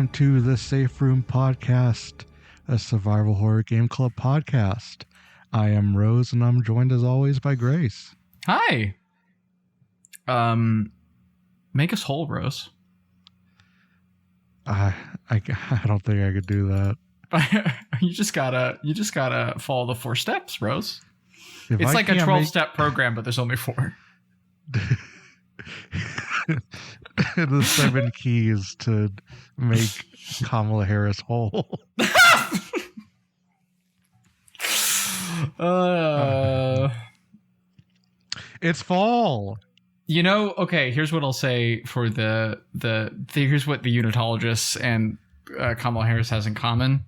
welcome to the Safe Room Podcast, a survival horror game club podcast. I am Rose, and I'm joined as always by Grace. Hi. Make us whole, Rose. I don't think I could do that. you just gotta follow the 4 steps, Rose. It's like a 12-step program, but there's only 4. The 7 keys to make Kamala Harris whole. It's fall. Okay, here's what I'll say for here's what the unitologists and Kamala Harris has in common.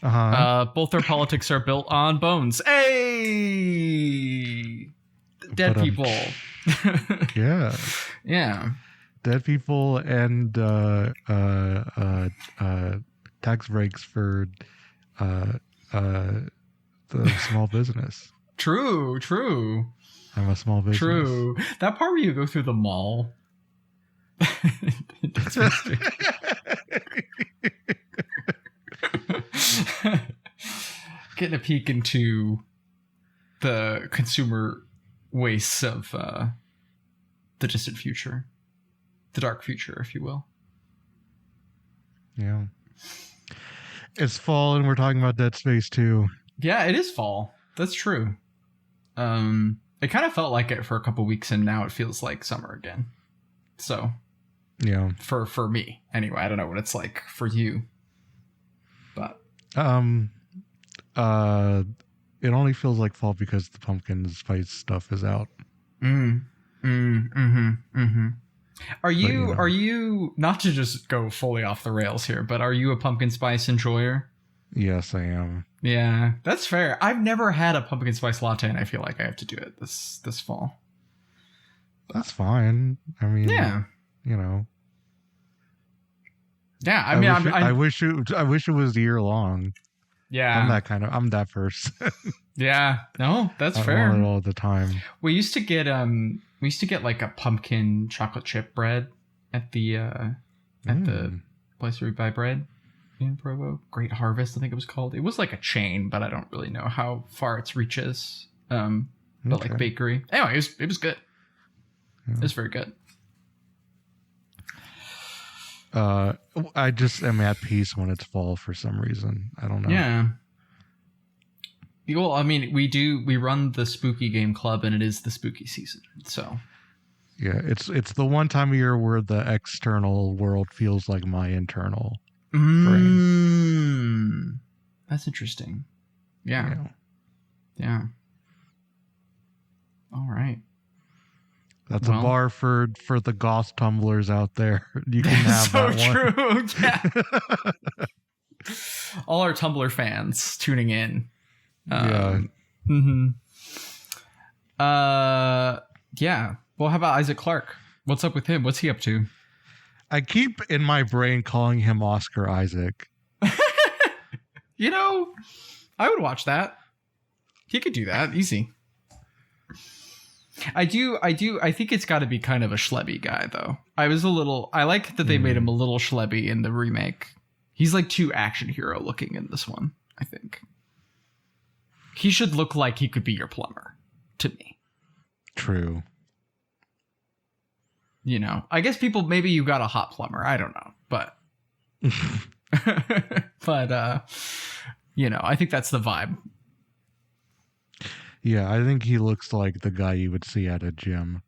Both their politics are built on bones. Hey! Dead people. Yeah. Yeah. Dead people and tax breaks for the small business. True. I'm a small business. True. That part where you go through the mall. Getting a peek into the consumer wastes of the distant future. The dark future, if you will. Yeah. It's fall and we're talking about Dead Space 2. Yeah, it is fall. That's true. It kind of felt like it for a couple weeks, and now it feels like summer again. So, yeah. For me, anyway. I don't know what it's like for you. But it only feels like fall because the pumpkin spice stuff is out. Are you not to just go fully off the rails here, but are you a pumpkin spice enjoyer? Yes, I am. Yeah, that's fair. I've never had a pumpkin spice latte, and I feel like I have to do it this fall. That's fine. I mean, yeah, Yeah, I mean, I wish it was year long. Yeah, I'm that person. Yeah, no, that's I fair. want it all the time. We used to get like a pumpkin chocolate chip bread at the place where we buy bread in Provo. Great Harvest, I think it was called. It was like a chain, but I don't really know how far its reaches. But like bakery. Anyway, it was good. Yeah. It was very good. I just am at peace when it's fall for some reason. I don't know. Yeah. Well, I mean, we run the spooky game club, and it is the spooky season. So yeah, it's the one time of year where the external world feels like my internal brain. That's interesting. Yeah. All right. That's a bar for the goth tumblers out there. You can have so that one. True. Yeah. All our Tumblr fans tuning in. Yeah. Yeah. Well, how about Isaac Clarke? What's up with him? What's he up to? I keep in my brain calling him Oscar Isaac. I would watch that. He could do that. Easy. I think it's got to be kind of a schlebby guy, though. I like that they made him a little schlebby in the remake. He's like too action hero looking in this one, I think. He should look like he could be your plumber, to me. True. I guess maybe you got a hot plumber. I don't know, but, I think that's the vibe. Yeah, I think he looks like the guy you would see at a gym.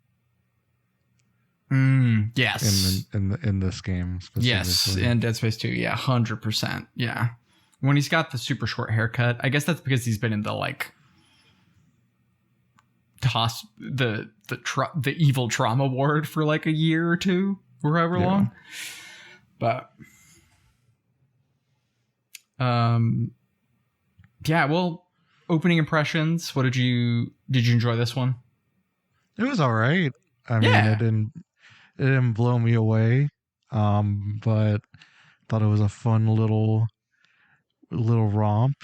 Yes. In this game specifically. Yes, in Dead Space 2. Yeah, 100%. Yeah. When he's got the super short haircut, I guess that's because he's been in the the evil trauma ward for like a year or two, or however long. But well, opening impressions. What did you enjoy this one? It was all right. I mean, it didn't blow me away. But thought it was a fun little romp.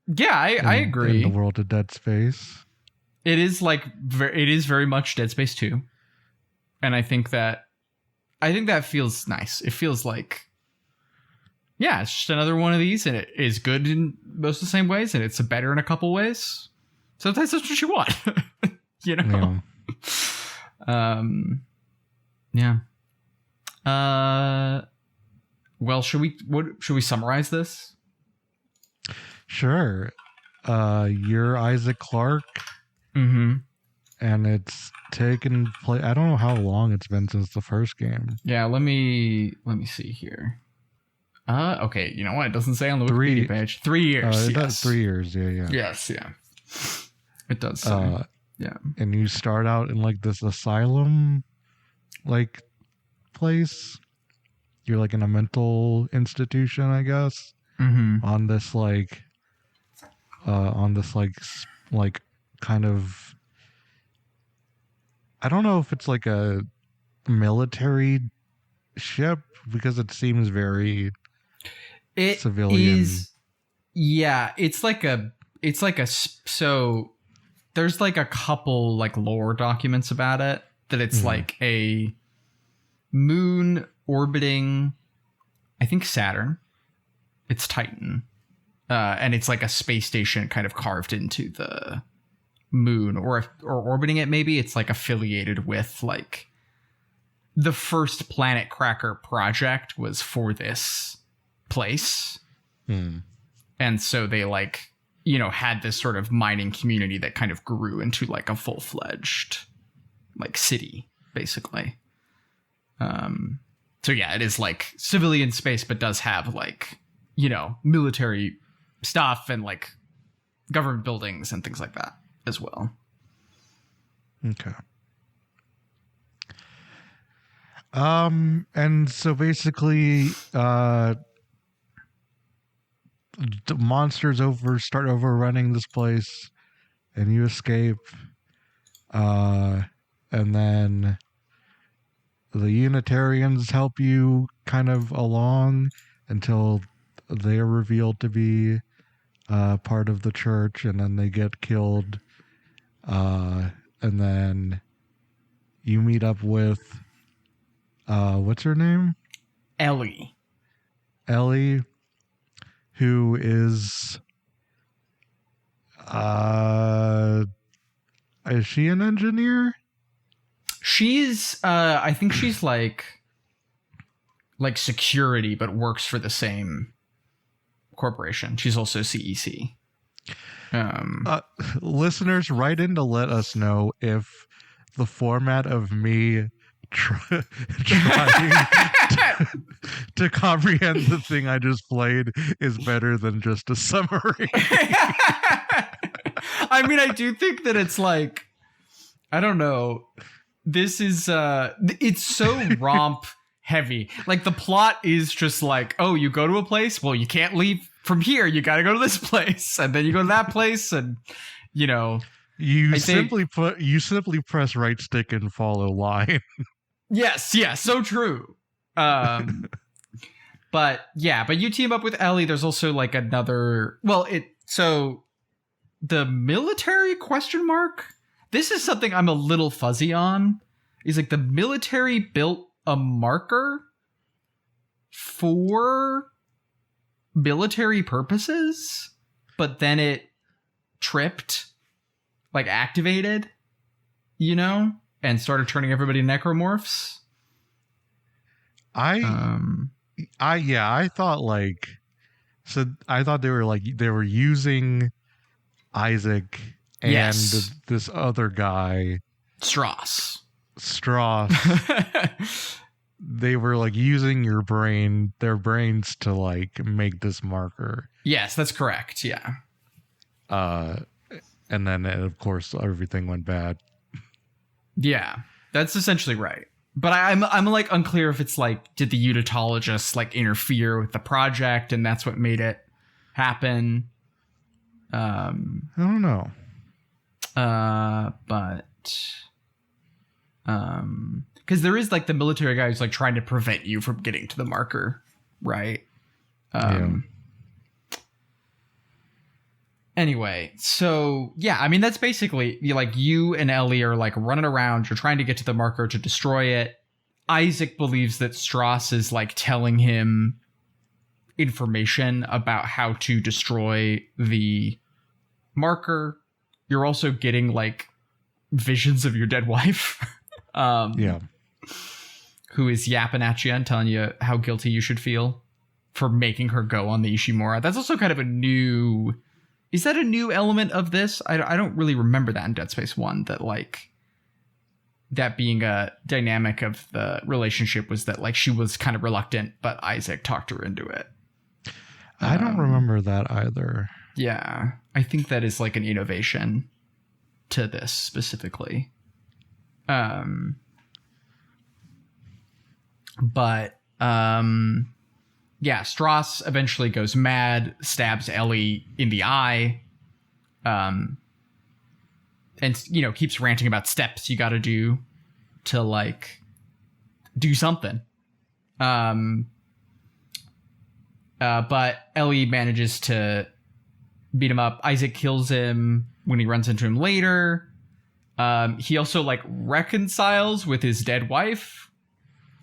Yeah, I agree. In the world of Dead Space. It is very much Dead Space 2. And I think that feels nice. It feels like Yeah, it's just another one of these, and it is good in most of the same ways, and it's better in a couple ways. Sometimes that's what you want, you know. Yeah. Well, should we summarize this? Sure. You're Isaac Clarke. Mm-hmm. And it's taken place. I don't know how long it's been since the first game. Yeah, let me see here. Okay, you know what? It doesn't say on the Wikipedia page. 3 years. It does 3 years. Yeah. Yes, yeah. It does say. Yeah. And you start out in like this asylum, like place. You're like in a mental institution, I guess. Mm-hmm. On this like kind of. I don't know if it's like a military ship because it seems very civilian. So there's like a couple like lore documents about it that it's like a moon orbiting, I think, Saturn. It's Titan. And it's like a space station kind of carved into the moon or orbiting it. Maybe it's like affiliated with like the first Planet Cracker project was for this place. And so they like, you know, had this sort of mining community that kind of grew into like a full-fledged like city, basically. So yeah, it is like civilian space, but does have like, you know, military stuff and like government buildings and things like that as well. Okay. And so basically, the monsters start overrunning this place, and you escape. And then the Unitarians help you kind of along until they are revealed to be part of the church, and then they get killed. And then you meet up with what's her name? Ellie, who is she an engineer? She's I think she's like security, but works for the same corporation. She's also CEC. Listeners, write in to let us know if the format of me trying to comprehend the thing I just played is better than just a summary. I mean, I do think that it's like, I don't know. This is it's so romp heavy. Like the plot is just like, oh, you go to a place, well, you can't leave from here, you got to go to this place, and then you go to that place, and you know, you simply press right stick and follow line. Yes, so true. But you team up with Ellie. There's also like another. Well, so the military question mark. This is something I'm a little fuzzy on. Is like the military built a marker for military purposes, but then it tripped, like activated, you know, and started turning everybody necromorphs. I thought they were using Isaac and this other guy, Strauss. They were like using their brains to like make this marker. Yes, that's correct. Yeah. And then of course everything went bad. Yeah, that's essentially right. But I'm like unclear if it's like, did the unitologists like interfere with the project and that's what made it happen? I don't know. Because there is like the military guy who's like trying to prevent you from getting to the marker, right? Anyway, so yeah, I mean that's basically like you and Ellie are like running around. You're trying to get to the marker to destroy it. Isaac believes that Strauss is like telling him information about how to destroy the marker. You're also getting like visions of your dead wife. Yeah. Who is yapping at you and telling you how guilty you should feel for making her go on the Ishimura. That's also kind of a new... Is that a new element of this? I don't really remember that in Dead Space 1, that like... That being a dynamic of the relationship was that like she was kind of reluctant, but Isaac talked her into it. I don't remember that either. Yeah. I think that is like an innovation to this specifically. But yeah, Strauss eventually goes mad, stabs Ellie in the eye, and keeps ranting about steps you got to do to like do something. But Ellie manages to beat him up. Isaac kills him when he runs into him later. He also like reconciles with his dead wife,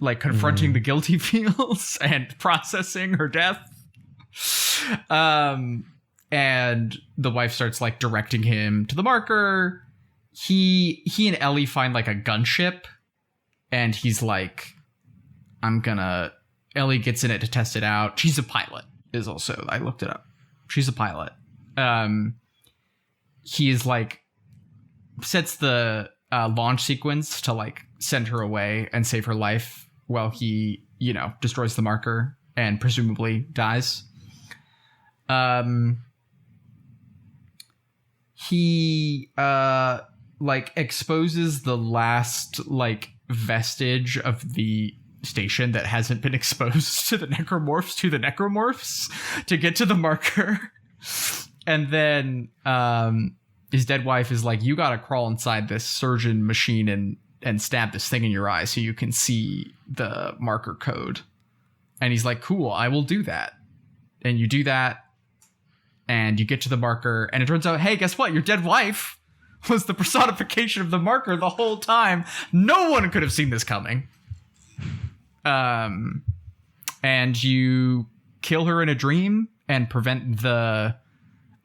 like confronting the guilt he feels and processing her death. And the wife starts like directing him to the marker. He and Ellie find like a gunship, and he's like, Ellie gets in it to test it out. She's a pilot is also, I looked it up. She's a pilot. He is like, sets the launch sequence to like send her away and save her life while he, destroys the marker and presumably dies. He like exposes the last like vestige of the station that hasn't been exposed to the necromorphs to get to the marker. And then his dead wife is like, you gotta crawl inside this surgeon machine and stab this thing in your eye so you can see the marker code. And he's like, cool, I will do that. And you do that, and you get to the marker, and it turns out, hey, guess what? Your dead wife was the personification of the marker the whole time. No one could have seen this coming. And you kill her in a dream and prevent the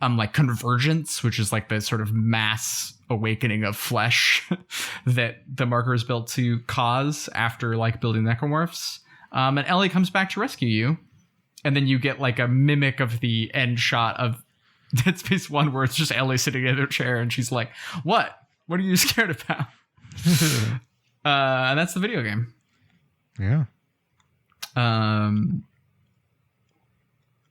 like convergence, which is like the sort of mass awakening of flesh that the marker is built to cause after like building necromorphs. And Ellie comes back to rescue you. And then you get like a mimic of the end shot of Dead Space 1 where it's just Ellie sitting in her chair and she's like, what are you scared about? And that's the video game. Yeah.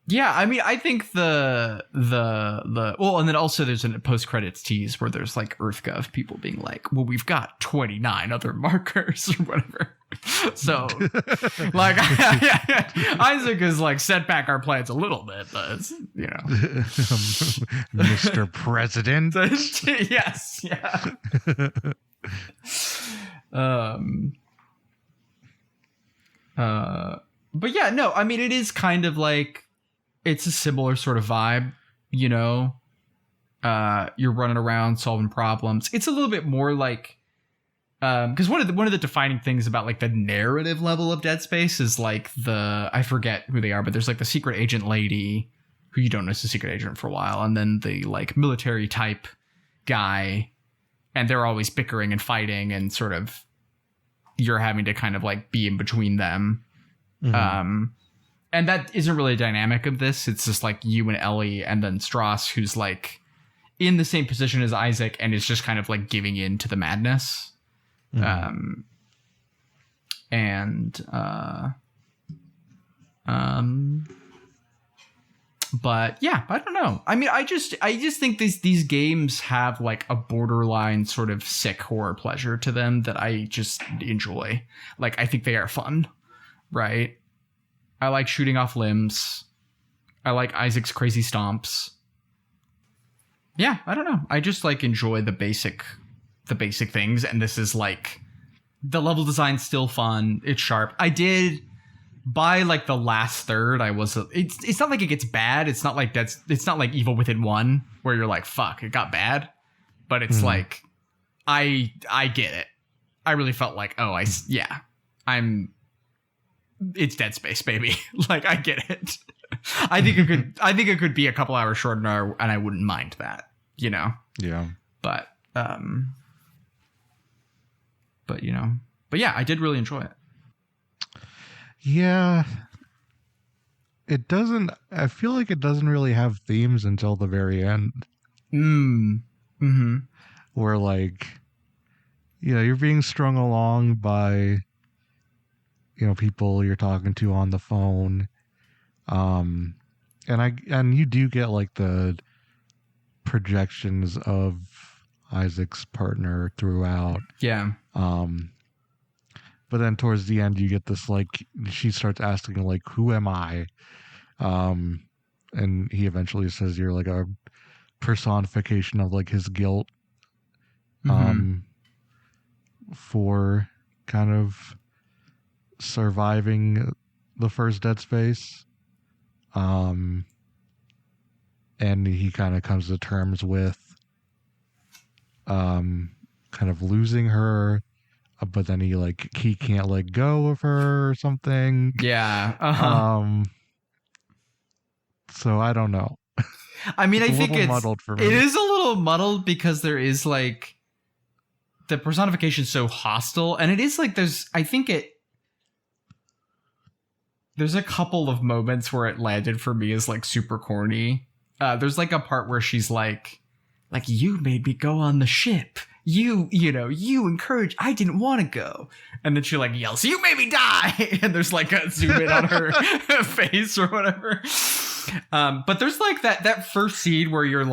Yeah, I mean, I think the well, and then also there's a post-credits tease where there's like EarthGov people being like, well, we've got 29 other markers or whatever. So like Isaac has like set back our plans a little bit, but it's, Mr. President. Yes, yeah. But yeah, no, I mean, it is kind of like, it's a similar sort of vibe, you're running around solving problems. It's a little bit more like, because one of the defining things about like the narrative level of Dead Space is like I forget who they are, but there's like the secret agent lady who you don't know is a secret agent for a while, and then the like military type guy, and they're always bickering and fighting, and sort of you're having to kind of like be in between them. Mm-hmm. And that isn't really a dynamic of this. It's just like you and Ellie, and then Strauss, who's like in the same position as Isaac and is just kind of like giving in to the madness. Mm-hmm. But yeah, I don't know. I mean, I just think these games have like a borderline sort of sick horror pleasure to them that I just enjoy. Like, I think they are fun, right? I like shooting off limbs. I like Isaac's crazy stomps. Yeah, I don't know. I just like enjoy the basic things, and this is like the level design's still fun. It's sharp. I did by like the last third. It's not like it gets bad. It's not like Evil Within 1 where you're like, fuck, it got bad. But it's like I get it. I really felt like, it's Dead Space, baby. Like, I get it. I think it could be a couple hours shorter, and I wouldn't mind that, you know. Yeah. But yeah, I did really enjoy it. Yeah. It doesn't. I feel like it doesn't really have themes until the very end. Mm-hmm. Where, like, you know, you're being strung along by, you know, people you're talking to on the phone. And you do get like the projections of Isaac's partner throughout. Yeah. But then towards the end, you get this, like, she starts asking, like, who am I? And he eventually says you're like a personification of like his guilt, for kind of surviving the first Dead Space. And he kind of comes to terms with, kind of losing her, but then he can't let go of her or something. Yeah. So I don't know. I mean, I think it's muddled for me. It is a little muddled because there is like the personification is so hostile, and it is like there's a couple of moments where it landed for me as like super corny. There's like a part where she's like you made me go on the ship. You encouraged. I didn't want to go, and then she like yells, "You made me die!" And there's like a zoom in on her face or whatever. But there's like that first scene where you're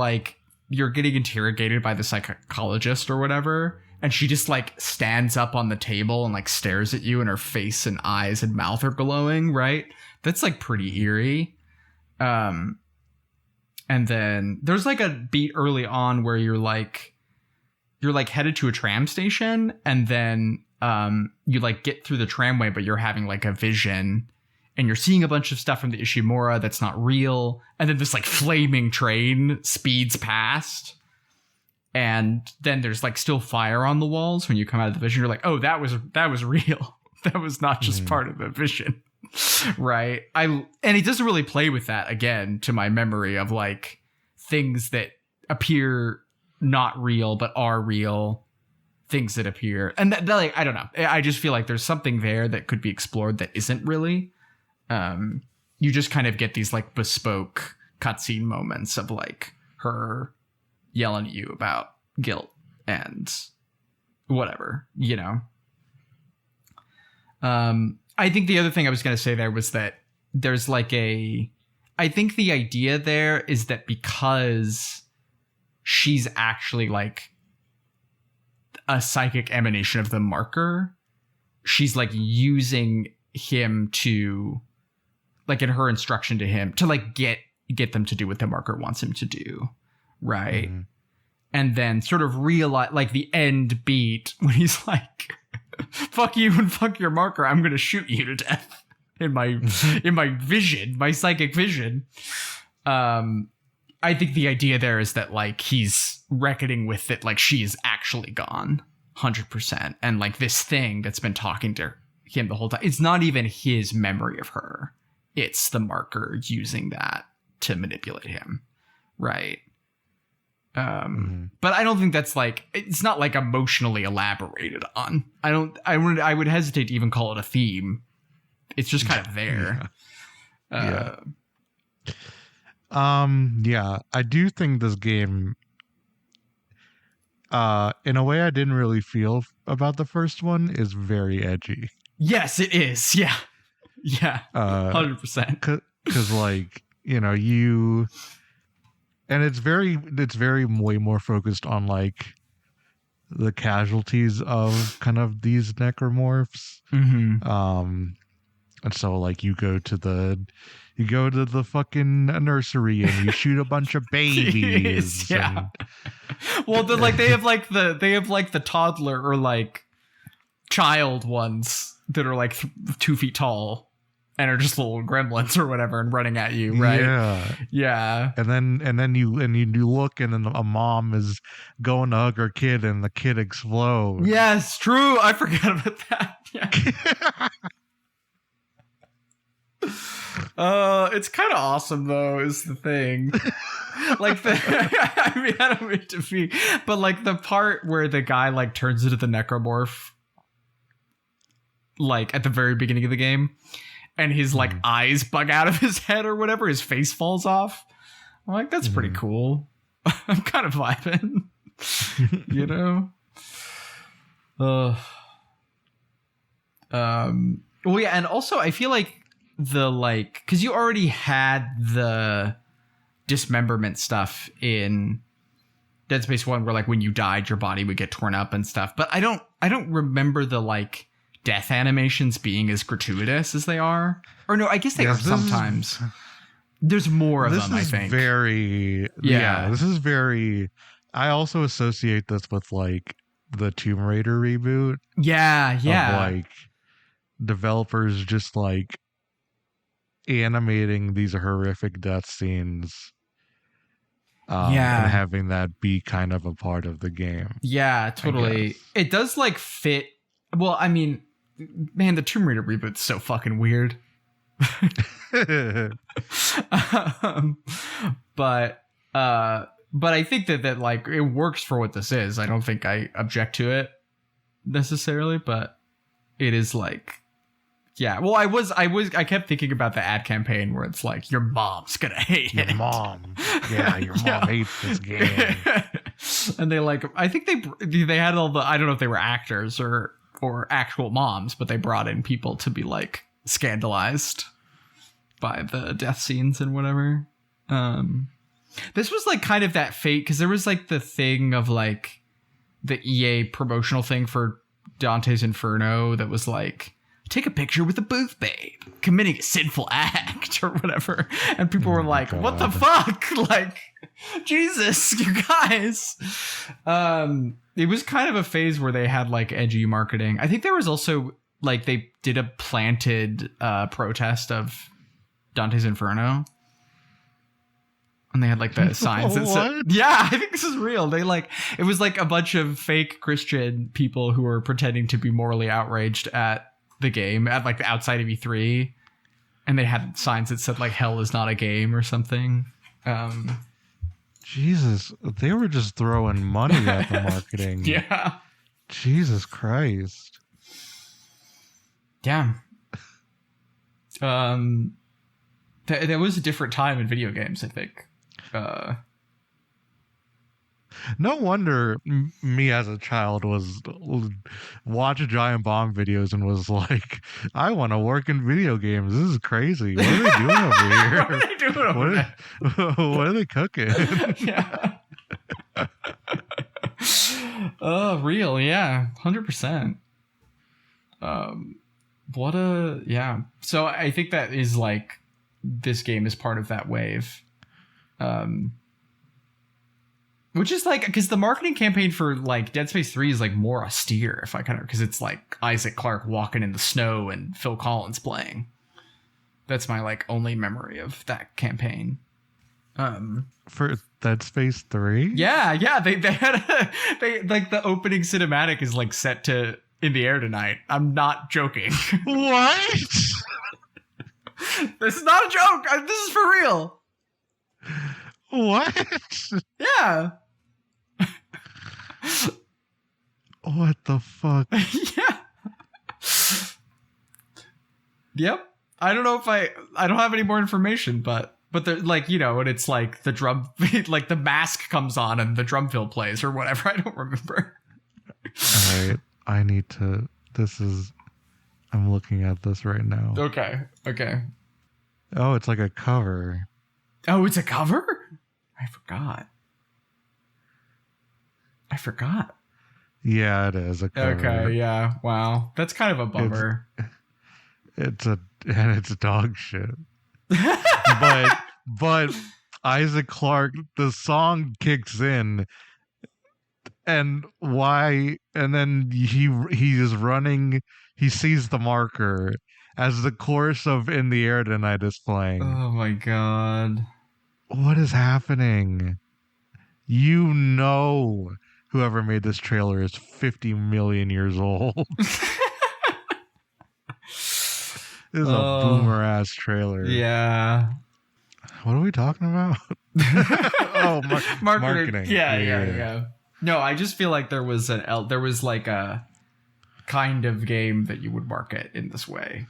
getting interrogated by the psychologist or whatever, and she just like stands up on the table and like stares at you, and her face and eyes and mouth are glowing. Right, that's like pretty eerie. And then there's like a beat early on where you're headed to a tram station, and then you like get through the tramway, but you're having like a vision, and you're seeing a bunch of stuff from the Ishimura that's not real, and then this like flaming train speeds past, and then there's like still fire on the walls when you come out of the vision. You're like, oh, that was real. That was not just part of the vision. Right. And it doesn't really play with that, again, to my memory of like things that appear not real but are real, things that appear, and that like, I don't know, I just feel like there's something there that could be explored that isn't really. You just kind of get these like bespoke cutscene moments of like her yelling at you about guilt and whatever, you know. I think the other thing I was going to say there was that there's like I think the idea there is that because she's actually like a psychic emanation of the marker, she's like using him to, like, in her instruction to him to like get them to do what the marker wants him to do, right? Mm-hmm. And then sort of realize, like, the end beat when he's like, fuck you and fuck your marker, I'm gonna shoot you to death in my vision, my psychic vision. I think the idea there is that like he's reckoning with it, like she is actually gone 100%, and like this thing that's been talking to him the whole time, it's not even his memory of her, it's the marker using that to manipulate him, right? But I don't think that's like, it's not like emotionally elaborated on. I would hesitate to even call it a theme. It's just kind of there. Yeah. Yeah, I do think this game, in a way I didn't really feel about the first one, is very edgy. Yes, it is. Yeah. 100%. Because like, you know, and it's very way more focused on like the casualties of kind of these necromorphs. Mm-hmm. And so like you go to the fucking nursery and you shoot a bunch of babies. Yeah. Well, then like they have like the toddler or like child ones that are like 2 feet tall and are just little gremlins or whatever and running at you, right? Yeah. And then you look, and then a mom is going to hug her kid, and the kid explodes. Yes, true. I forgot about that. Yeah. It's kind of awesome though, is the thing. Like the, I mean, I don't mean to be, but like the part where the guy like turns into the necromorph, like at the very beginning of the game, and his like eyes bug out of his head or whatever, his face falls off. I'm like, that's pretty cool. I'm kind of vibing, you know. Well, yeah, and also I feel like because you already had the dismemberment stuff in Dead Space 1 where like when you died your body would get torn up and stuff, but I don't remember the like death animations being as gratuitous as they are. Or no, I guess they are sometimes. There's more of them, I think. This is very I also associate this with like the Tomb Raider reboot. Yeah. Of, like developers just like animating these horrific death scenes. And having that be kind of a part of the game. Yeah, totally. It does like fit. Well, I mean, man, the Tomb Raider reboot's so fucking weird. But I think that like it works for what this is. I don't think I object to it necessarily, but it is like, yeah. Well, I kept thinking about the ad campaign where it's like your mom's gonna hate it. Your mom hates this game. And they like, I think they had all the, I don't know if they were actors or actual moms, but they brought in people to be like scandalized by the death scenes and whatever. This was like kind of that fate, because there was like the thing of like the EA promotional thing for Dante's Inferno that was like, take a picture with a booth babe committing a sinful act or whatever, and people were like, what the fuck, like, Jesus, you guys. It was kind of a phase where they had like edgy marketing. I think there was also like they did a planted protest of Dante's Inferno, and they had like the signs that said, yeah, I think this is real. They like, it was like a bunch of fake Christian people who were pretending to be morally outraged at the game at like the outside of E3, and they had signs that said like hell is not a game or something. Jesus, they were just throwing money at the marketing. Yeah. Jesus Christ. Yeah. There was a different time in video games, I think. No wonder me as a child was watch Giant Bomb videos and was like, I want to work in video games. This is crazy. What are they doing over here? What are they doing over there? What are they cooking? Yeah. Oh, real. Yeah. 100%. Yeah. So I think that is like, this game is part of that wave. Which is like, because the marketing campaign for like Dead Space 3 is like more austere, if I kind of, because it's like Isaac Clarke walking in the snow and Phil Collins playing. That's my like only memory of that campaign. For Dead Space 3? Yeah, they had they like the opening cinematic is like set to In the Air Tonight. I'm not joking. What? This is not a joke. This is for real. What? Yeah. What the fuck? Yeah. Yep. I don't know if I don't have any more information, but they're like, you know, and it's like the drum, like the mask comes on and the drum fill plays or whatever. I don't remember. All right. I need to, I'm looking at this right now. Okay. Oh, it's like a cover. Oh, it's a cover? I forgot. Yeah, it is a cover. Okay, yeah. Wow. That's kind of a bummer. It's dog shit. but Isaac Clarke, the song kicks in, and then he is running, he sees the marker as the chorus of In the Air Tonight is playing. Oh my god. What is happening? You know, whoever made this trailer is 50 million years old. This is a boomer ass trailer. Yeah. What are we talking about? Oh, marketing. Yeah. No, I just feel like there was like a kind of game that you would market in this way.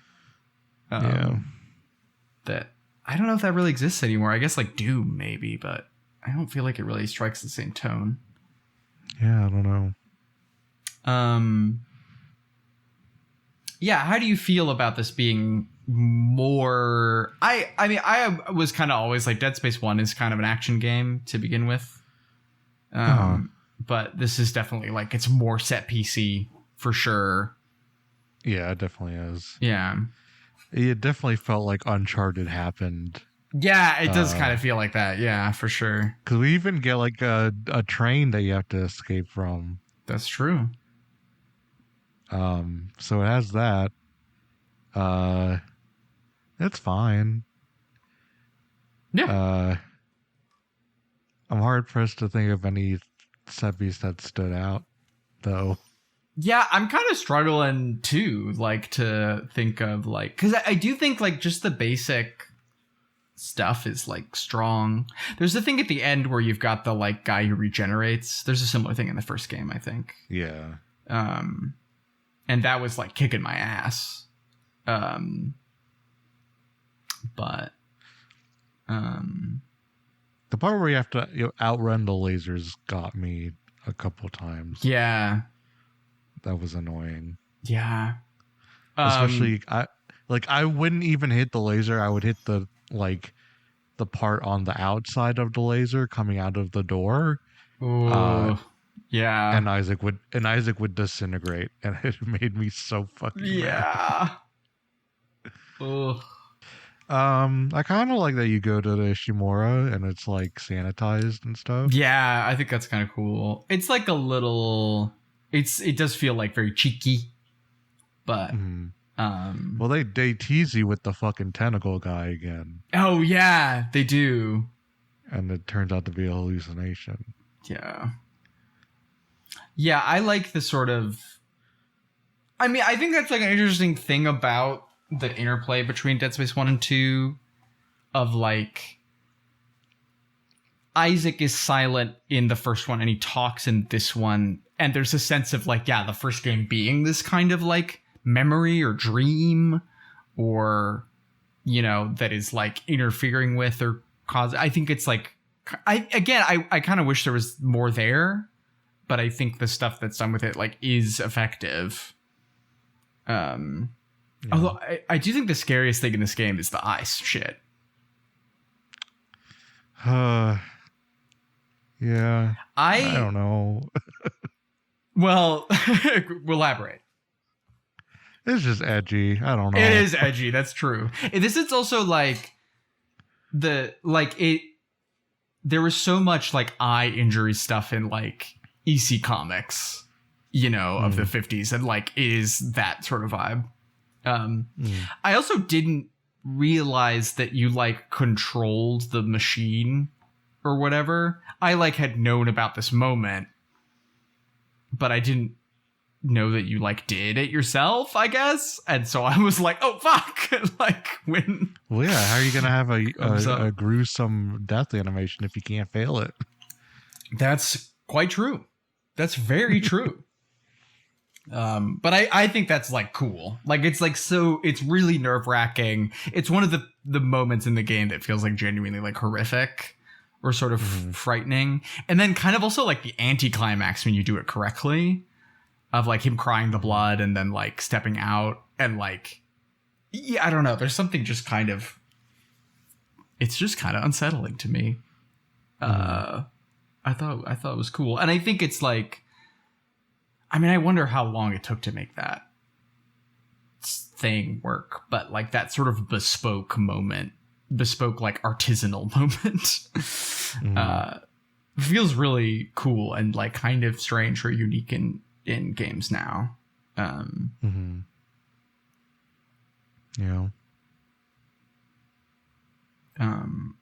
That I don't know if that really exists anymore. I guess like Doom maybe, but I don't feel like it really strikes the same tone. Yeah, I don't know. Yeah, how do you feel about this being more? I mean, I was kind of always like Dead Space 1 is kind of an action game to begin with. But this is definitely like it's more set PC for sure. Yeah, it definitely is. Yeah. It definitely felt like Uncharted happened. Yeah, it does kind of feel like that. Yeah, for sure. Because we even get like a train that you have to escape from. That's true. So it has that. It's fine. Yeah. I'm hard pressed to think of any set piece that stood out, though. Yeah, I'm kind of struggling too, like to think of like, because I do think like just the basic stuff is like strong. There's the thing at the end where you've got the like guy who regenerates. There's a similar thing in the first game, I think. Yeah. And that was like kicking my ass. But the part where you have to outrun the lasers got me a couple times. Yeah. That was annoying. Yeah. Especially I wouldn't even hit the laser. I would hit the part on the outside of the laser coming out of the door. Yeah. And Isaac would disintegrate, and it made me so fucking mad. Ugh. I kind of like that you go to the Ishimura and it's like sanitized and stuff. Yeah, I think that's kind of cool. It's like a little. It does feel like very cheeky, but well, they tease you with the fucking tentacle guy again. Oh yeah, they do, and it turns out to be a hallucination. Yeah, I like the sort of. I mean, I think that's like an interesting thing about the interplay between Dead Space 1 and 2 of like Isaac is silent in the first one and he talks in this one, and there's a sense of like, yeah, the first game being this kind of like memory or dream or, you know, that is like interfering with or cause. I think it's like, I kind of wish there was more there, but I think the stuff that's done with it like is effective. Yeah. Although I do think the scariest thing in this game is the ice shit. Yeah. I don't know. Well, elaborate. It's just edgy. I don't know. It is edgy. That's true. This is also like there was so much like eye injury stuff in like EC comics, you know, of the 50s, and like it is that sort of vibe. I also didn't realize that you like controlled the machine or whatever. I like had known about this moment, but I didn't know that you like did it yourself, I guess. And so I was like, oh fuck. Like when. Well, yeah. How are you gonna have a gruesome death animation if you can't fail it? That's quite true. That's very true. But I think that's like cool. Like it's like so it's really nerve-wracking. It's one of the moments in the game that feels like genuinely like horrific or sort of frightening. And then kind of also like the anticlimax when you do it correctly, of like him crying the blood and then like stepping out and like, yeah, I don't know. There's something just kind of, it's just kind of unsettling to me. I thought it was cool. And I think it's like, I mean, I wonder how long it took to make that thing work, but like that sort of bespoke like artisanal moment feels really cool and like kind of strange or unique in games now. Yeah.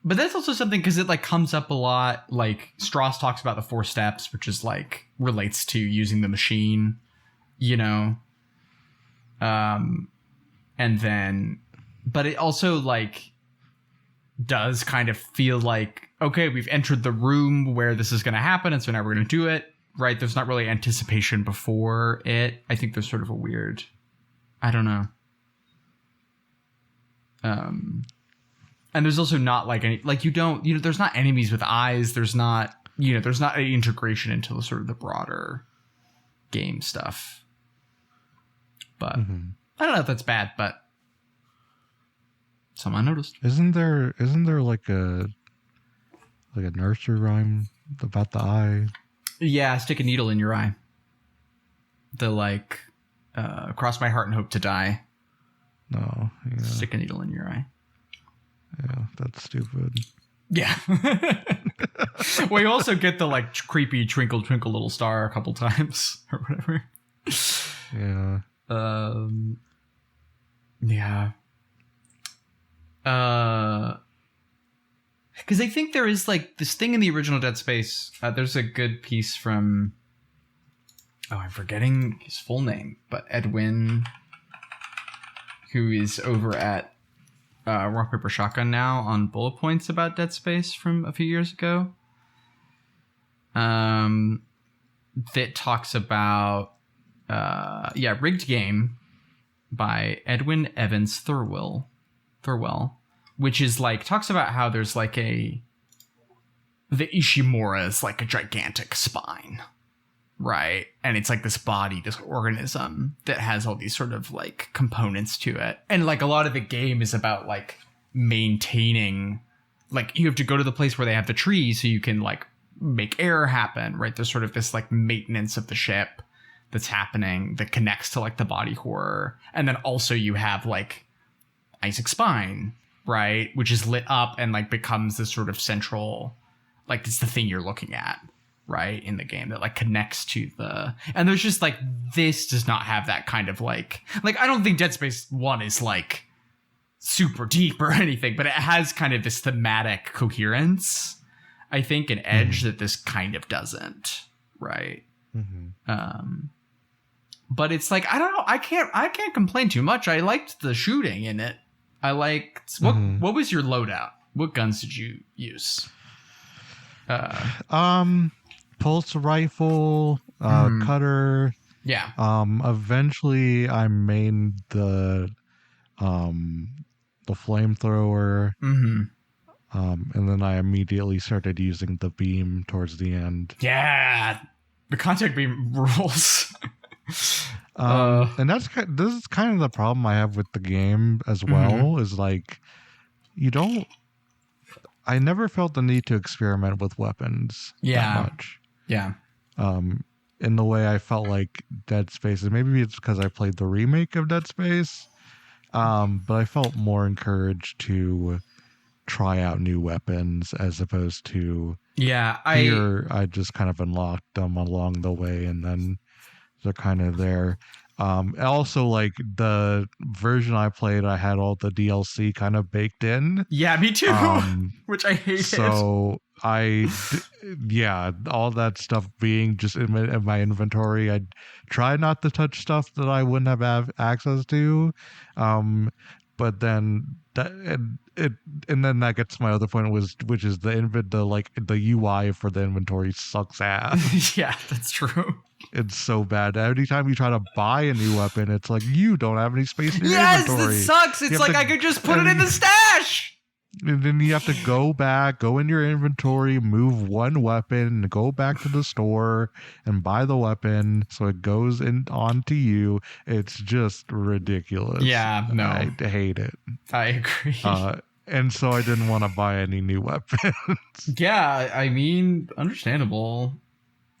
But that's also something because it like comes up a lot. Like Strauss talks about the 4 steps, which is like relates to using the machine, you know. And then but it also like does kind of feel like, okay, we've entered the room where this is going to happen, and so now we're going to do it, right? There's not really anticipation before it. I think there's sort of a weird, I don't know. And there's also not like any, like you don't, there's not enemies with eyes. There's not, there's not any integration into the sort of the broader game stuff. But I don't know if that's bad, but something I noticed. Isn't there like a nursery rhyme about the eye? Yeah, stick a needle in your eye. Cross my heart and hope to die. No, yeah. Stick a needle in your eye. Yeah, that's stupid. Yeah. Well, you also get the like creepy twinkle twinkle little star a couple times or whatever. Yeah. Yeah. Because I think there is like this thing in the original Dead Space. There's a good piece from, I'm forgetting his full name, but Edwin, who is over at Rock Paper Shotgun now on bullet points about Dead Space from a few years ago. That talks about Rigged Game by Edwin Evans Thirlwell, which is like talks about how there's like the Ishimura is like a gigantic spine, right? And it's like this body, this organism that has all these sort of like components to it. And like a lot of the game is about like maintaining, like you have to go to the place where they have the tree so you can like make air happen, right? There's sort of this like maintenance of the ship that's happening that connects to like the body horror. And then also you have like Isaac's spine, right? Which is lit up and like becomes this sort of central, like it's the thing you're looking at, right? In the game that like connects to and there's just like, this does not have that kind of like I don't think Dead Space 1 is like super deep or anything, but it has kind of this thematic coherence, I think, an edge that this kind of doesn't, right? But it's like, I don't know, I can't complain too much. I liked the shooting in it. I liked what was your loadout? What guns did you use? Pulse rifle, cutter. Yeah. Eventually I mained the flamethrower. And then I immediately started using the beam towards the end. Yeah, the contact beam rules. And this is kind of the problem I have with the game as well, is like I never felt the need to experiment with weapons that much. Yeah. In the way I felt like Dead Space, and maybe it's because I played the remake of Dead Space, but I felt here try out new weapons as opposed to I just kind of unlocked them along the way and then they're kind of there. Also, like the version I played, I had all the DLC kind of baked in. Yeah, me too. Which I hated. So all that stuff being just in my inventory, I try not to touch stuff that I wouldn't have access to. But then then that gets to my other point, which is the UI for the inventory sucks ass. Yeah, that's true. It's so bad. Anytime you try to buy a new weapon, it's like you don't have any space in your inventory. Yes, it sucks. It's like I could just put it in the stash. And then you have to go in your inventory, move one weapon, go back to the store and buy the weapon so it goes onto you. It's just ridiculous. Yeah, no. I hate it. I agree. And so I didn't want to buy any new weapons. Yeah, I mean, understandable.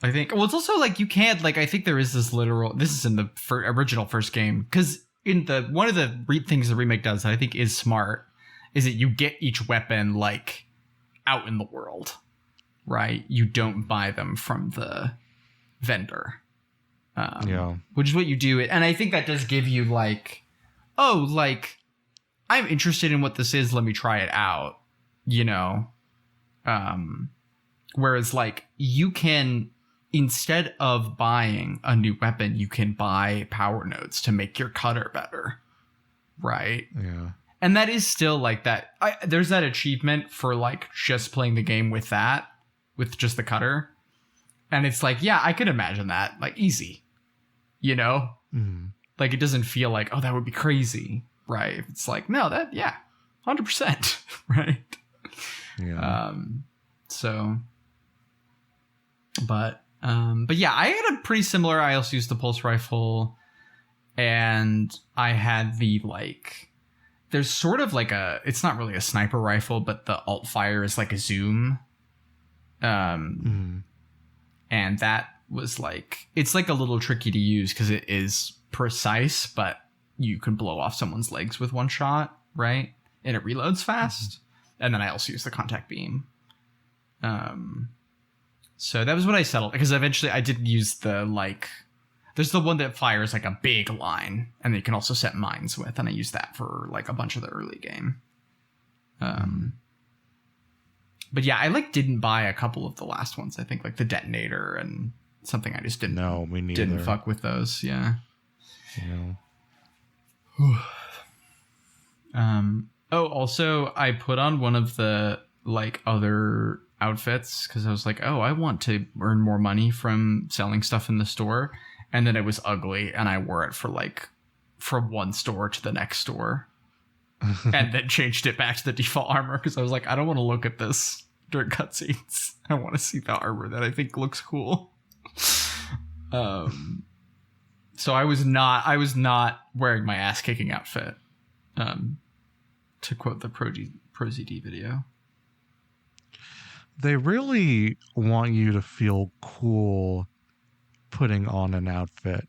I think. Well, it's also like you can't, like, I think there is this is in the original first game, because in one of the things the remake does that I think is smart is that you get each weapon like out in the world, right? You don't buy them from the vendor. Which is what you do. And I think that does give you like, oh, like, I'm interested in what this is. Let me try it out, whereas like you can, instead of buying a new weapon, you can buy power nodes to make your cutter better. Right. Yeah. And that is still like that. There's that achievement for like just playing the game with that, with just the cutter. And it's like, yeah, I could imagine that, like, easy, you know? Like, it doesn't feel like, oh, that would be crazy, right? It's like, no, that, yeah, 100%, right? Yeah. But yeah, I had a pretty similar. I also used the pulse rifle, and I had the, like, there's sort of like it's not really a sniper rifle, but the alt fire is like a zoom. And that was like, it's like a little tricky to use because it is precise, but you can blow off someone's legs with one shot, right? And it reloads fast. And then I also use the contact beam. So that was what I settled, because eventually I did use the, like, there's the one that fires like a big line, and you can also set mines with, and I used that for like a bunch of the early game. But yeah, I like didn't buy a couple of the last ones. I think like the detonator and something. I just didn't. No, me neither. Didn't fuck with those. Yeah. Oh, also I put on one of the like other outfits because I was like, oh, I want to earn more money from selling stuff in the store, and then it was ugly, and I wore it for like from one store to the next store. And then changed it back to the default armor because I was like, I don't want to look at this during cutscenes. I want to see the armor that I think looks cool. So I was not wearing my ass kicking outfit. To quote the ProZD video. They really want you to feel cool putting on an outfit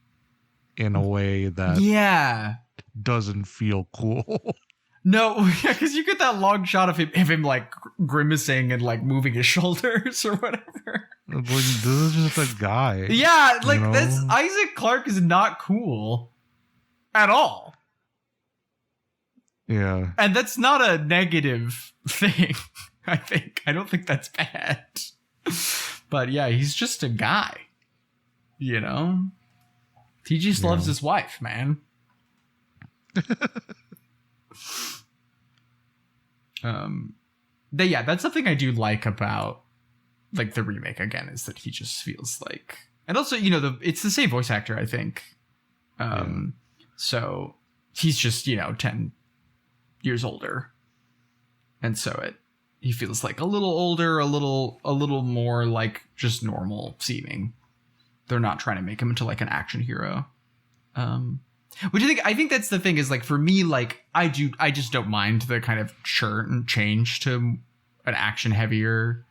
in a way that doesn't feel cool. No, yeah, because you get that long shot of him like grimacing and like moving his shoulders or whatever. Like, this is just a guy. Yeah, like this Isaac Clarke is not cool at all. Yeah. And that's not a negative thing, I think. I don't think that's bad. But yeah, he's just a guy. You know? He just loves his wife, man. Yeah, that's something I do like about like the remake again, is that he just feels like, and also, you know, it's the same voice actor, I think. So he's just, you know, 10 years older. And so he feels like a little older, a little more like just normal seeming. They're not trying to make him into like an action hero. Which I think that's the thing, is like for me, like I just don't mind the kind of change to an action heavier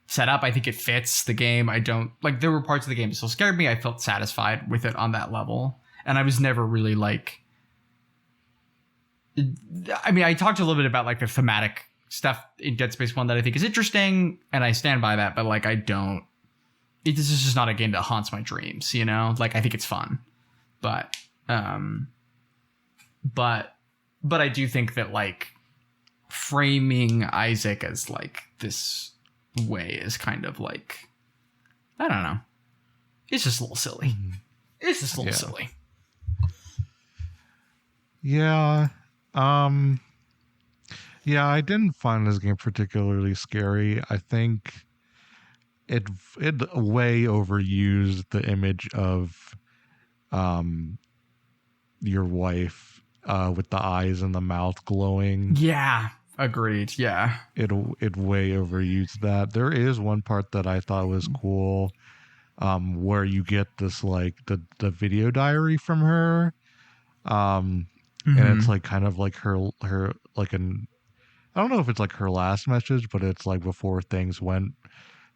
setup. I think it fits the game. I don't like, there were parts of the game that still scared me. I felt satisfied with it on that level. And I was never really like, I mean, I talked a little bit about like the thematic stuff in Dead Space 1 that I think is interesting, and I stand by that, but like this is just not a game that haunts my dreams, you know? Like I think it's fun. But I do think that like framing Isaac as like this way is kind of like, I don't know. It's just a little silly. It's just a little silly. Yeah. Yeah, I didn't find this game particularly scary. I think it way overused the image of your wife with the eyes and the mouth glowing. Yeah, agreed. Yeah, it way overused that. There is one part that I thought was cool, where you get this like the video diary from her, and it's like kind of like her like I don't know if it's like her last message, but it's like before things went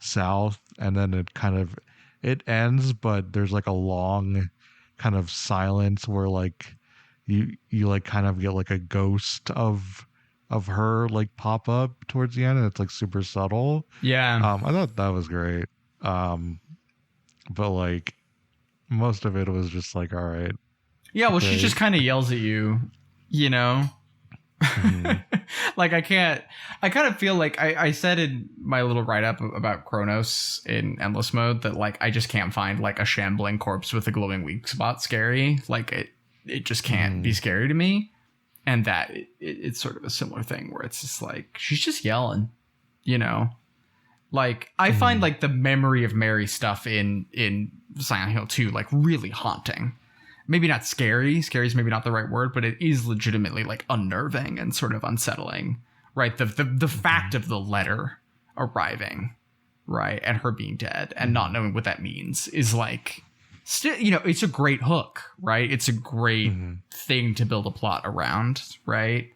south, and then it ends, but there's like a long kind of silence where like you like kind of get like a ghost of her like pop up towards the end, and it's like super subtle. Yeah. I thought that was great. But like most of it was just like, all right. Yeah, well, she just kind of yells at you, you know? Like I kind of feel like I said in my little write-up about Kronos in Endless Mode that like I just can't find like a shambling corpse with a glowing weak spot scary. Like it just can't be scary to me. And that it's sort of a similar thing where it's just like, she's just yelling, you know? Like, I find like the memory of Mary stuff in Silent Hill 2, like really haunting. Maybe not scary. Scary is maybe not the right word, but it is legitimately like unnerving and sort of unsettling, right? The fact of the letter arriving, right? And her being dead and not knowing what that means is like, you know, it's a great hook, right? It's a great thing to build a plot around, right?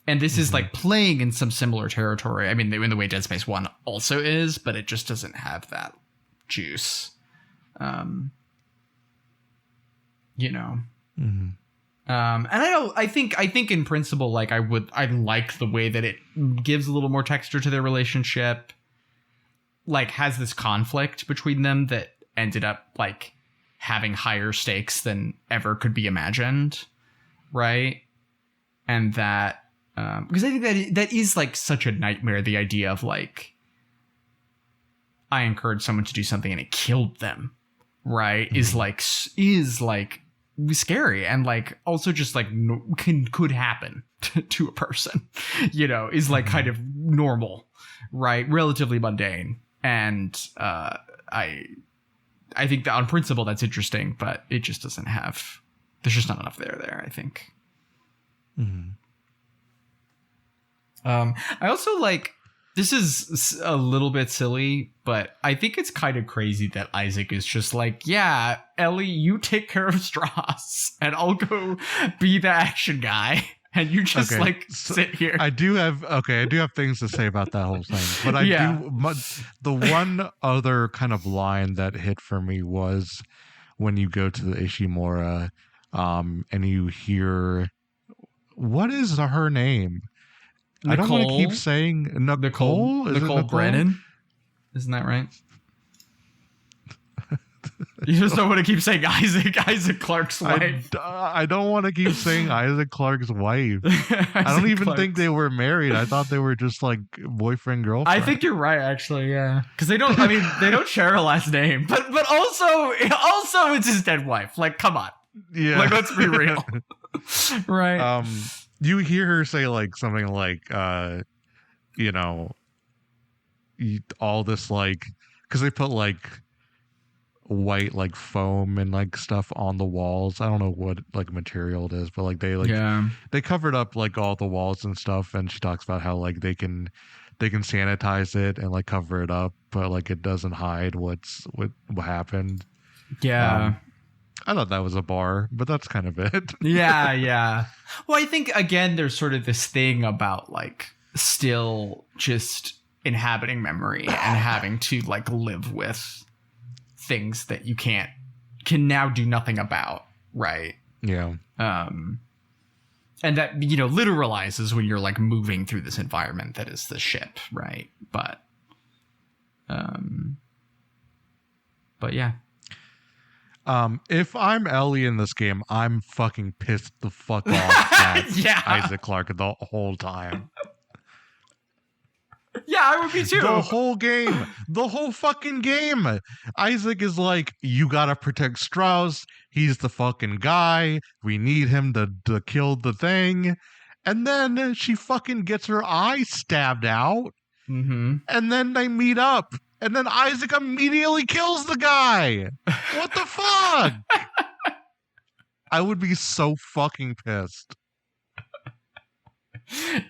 And this is like playing in some similar territory. I mean, in the way Dead Space 1 also is, but it just doesn't have that juice. You know. And I think in principle, like I like the way that it gives a little more texture to their relationship. Like has this conflict between them that ended up like having higher stakes than ever could be imagined, right? And that because I think that is like such a nightmare, the idea of like I encouraged someone to do something and it killed them, right? Is like scary and like also just like could happen to a person, you know, is like kind of normal, right? Relatively mundane. And I think that on principle that's interesting, but it just doesn't have, there's just not enough there, I think. I also like, this is a little bit silly, but I think it's kind of crazy that Isaac is just like, yeah, Ellie, you take care of Strauss and I'll go be the action guy. And you just sit here. I do have things to say about that whole thing, but the one other kind of line that hit for me was when you go to the Ishimura, and you hear, what is her name? Nicole? I don't want to keep saying Nicole. Nicole Brennan, isn't that right? You just don't want to keep saying Isaac Clarke's wife. I don't want to keep saying Isaac Clarke's wife. I don't even think they were married. I thought they were just like boyfriend, girlfriend. I think you're right, actually, yeah. Because they don't share a last name. But also it's his dead wife. Like, come on. Yeah. Like, let's be real. Right. You hear her say like something like, you know, all this like, because they put like white like foam and like stuff on the walls. I don't know what like material it is, but like they covered up like all the walls and stuff, and she talks about how like they can sanitize it and like cover it up, but like it doesn't hide what happened. Yeah. I thought that was a bar, but that's kind of it. Yeah. Well, I think again there's sort of this thing about like still just inhabiting memory and having to like live with things that you can now do nothing about, right? Yeah. And that, you know, literalizes when you're like moving through this environment that is the ship, right? But yeah. If I'm Ellie in this game, I'm fucking pissed the fuck off at Isaac Clarke the whole time. Yeah, I would be too. The whole fucking game. Isaac is like, you gotta protect Strauss. He's the fucking guy. We need him to kill the thing. And then she fucking gets her eye stabbed out. And then they meet up. And then Isaac immediately kills the guy. What the fuck? I would be so fucking pissed.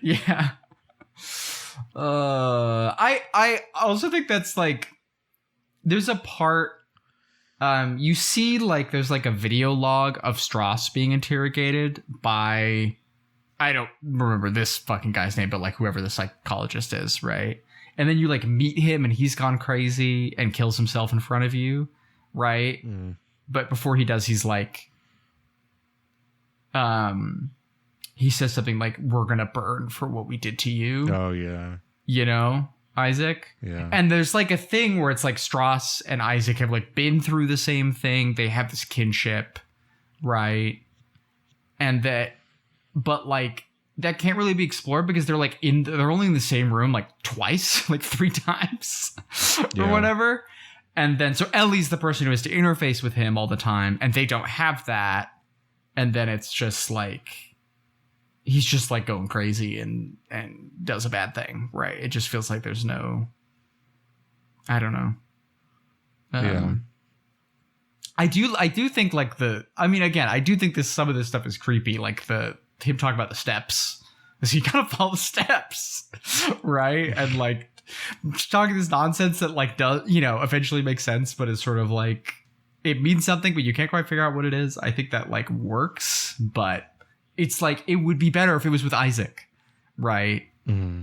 Yeah. I also think that's like, there's a part, you see like there's like a video log of Strauss being interrogated by, I don't remember this fucking guy's name, but like whoever the psychologist is, right? And then you like meet him and he's gone crazy and kills himself in front of you, right? But before he does, he's like, he says something like, we're gonna burn for what we did to you. Oh yeah. You know, Isaac? Yeah. And there's like a thing where it's like Strauss and Isaac have like been through the same thing. They have this kinship, right? And but like that can't really be explored because they're like they're only in the same room like twice, like 3 times or whatever. And then so Ellie's the person who has to interface with him all the time, and they don't have that. And then it's just like, he's just like going crazy and does a bad thing, right? It just feels like there's no, I don't know. Yeah. I do think like again, I do think some of this stuff is creepy, like him talking about the steps. Because you gotta follow the steps, right? And like talking this nonsense that like does, eventually makes sense, but it's sort of like it means something, but you can't quite figure out what it is. I think that like works, but it's like it would be better if it was with Isaac, right? Mm-hmm.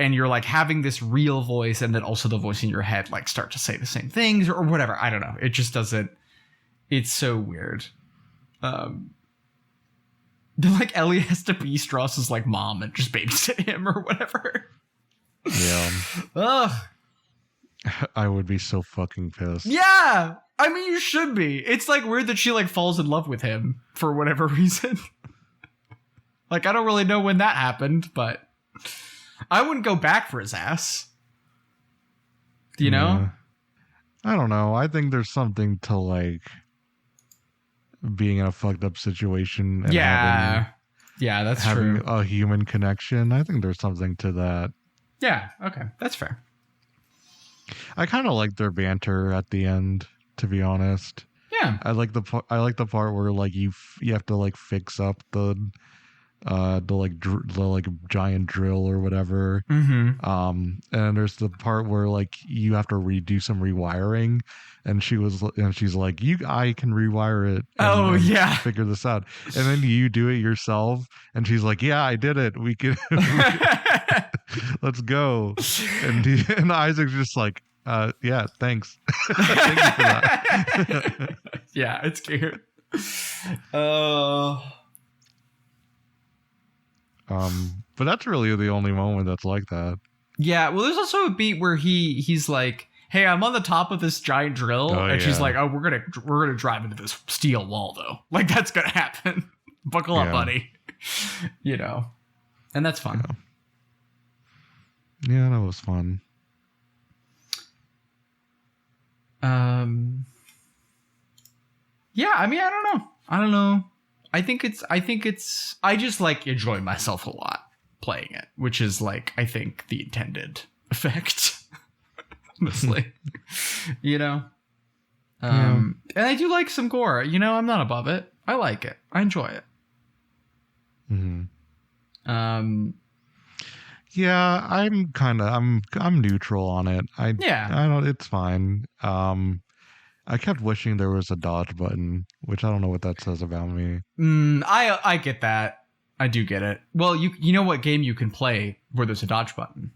And you're like having this real voice, and then also the voice in your head like start to say the same things or whatever. I don't know. It just doesn't. It's so weird. Like Ellie has to be Strauss's like mom and just babysit him or whatever. Yeah. Ugh. I would be so fucking pissed. Yeah. I mean, you should be. It's like weird that she like falls in love with him for whatever reason. Like, I don't really know when that happened, but I wouldn't go back for his ass. Do you know? I don't know. I think there's something to like being in a fucked up situation. And that's having true. a human connection. I think there's something to that. Yeah. Okay. That's fair. I kind of like their banter at the end, to be honest. Yeah. I like the part where like you have to like fix up the giant drill or whatever. Mm-hmm. And there's the part where like you have to redo some rewiring, and she's like, I can rewire it. And figure this out. And then you do it yourself, and she's like, yeah, I did it. We can let's go. And Isaac's just like, yeah, thanks. Thank you for that. Yeah, it's cute. But that's really the only moment that's like that. Yeah, well, there's also a beat where he's like, "Hey, I'm on the top of this giant drill," and she's like, "Oh, we're gonna drive into this steel wall, though. Like that's gonna happen. Buckle up, buddy." And that's fun. Yeah, that was fun. Yeah, I mean, I don't know. I just like enjoy myself a lot playing it, which is like, I think the intended effect, honestly, and I do like some gore, I'm not above it. I like it. I enjoy it. Mm-hmm. Yeah, I'm neutral on it. I don't, it's fine. I kept wishing there was a dodge button, which I don't know what that says about me. I get that. I do get it. Well, you know what game you can play where there's a dodge button?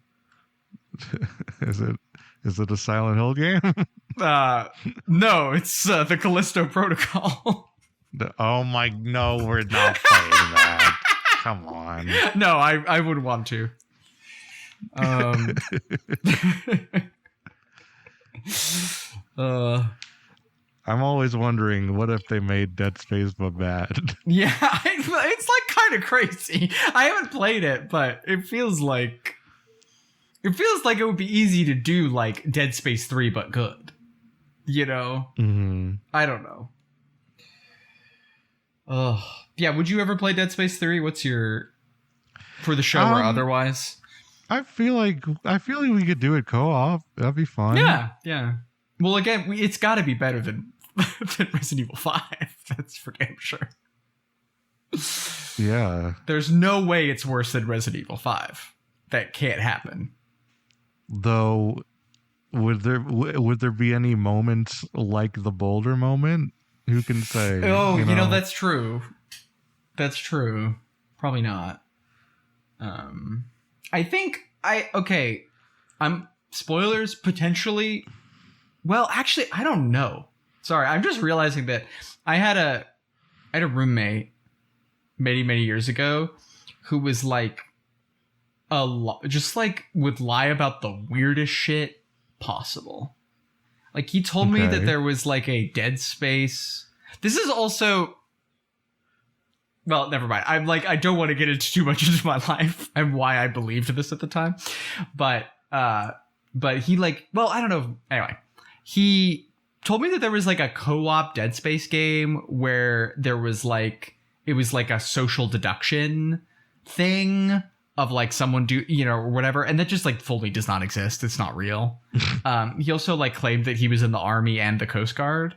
Is it a Silent Hill game? No, it's the Callisto Protocol. No, we're not playing that. Come on. No, I would want to. I'm always wondering, what if they made Dead Space but bad? Yeah, it's like kind of crazy. I haven't played it, but it feels like it would be easy to do like Dead Space 3 but good. Mm-hmm. I don't know. Yeah, would you ever play Dead Space 3? What's your for the show or otherwise? I feel like we could do it co-op. That'd be fun. Yeah. Well, again, it's got to be better than Resident Evil 5. That's for damn sure. Yeah. There's no way it's worse than Resident Evil 5. That can't happen. Though, would there be any moments like the Boulder moment? Who can say? Oh, that's true. That's true. Probably not. I think I'm spoilers potentially. Well, actually, I don't know. Sorry, I'm just realizing that I had a roommate many, many years ago who was like just like would lie about the weirdest shit possible. Like he told me that there was like a Dead Space. This is also, well, never mind. I'm like, I don't want to get into too much into my life and why I believed this at the time, but he like, well, I don't know. Anyway, he told me that there was like a co-op Dead Space game where there was like, it was like a social deduction thing of like someone or whatever, and that just like fully does not exist. It's not real. He also like claimed that he was in the army and the Coast Guard,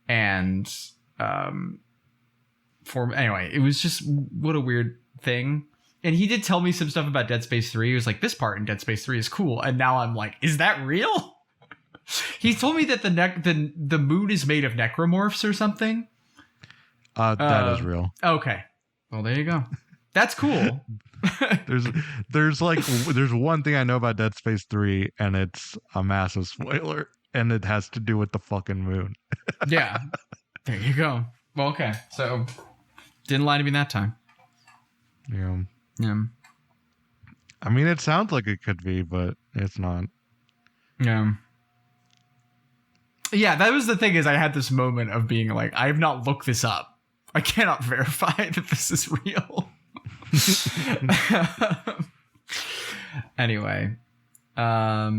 and anyway, it was just what a weird thing. And he did tell me some stuff about Dead Space 3. He was like, this part in Dead Space 3 is cool, and now I'm like, is that real? He told me that the moon is made of necromorphs or something. That is real. Okay, well there you go. That's cool. there's one thing I know about Dead Space 3, and it's a massive spoiler, and it has to do with the fucking moon. Yeah, there you go. Well, okay, so didn't lie to me that time. Yeah. Yeah. I mean, it sounds like it could be, but it's not. Yeah. Yeah, that was the thing, is I had this moment of being like, I have not looked this up. I cannot verify that this is real. Anyway. But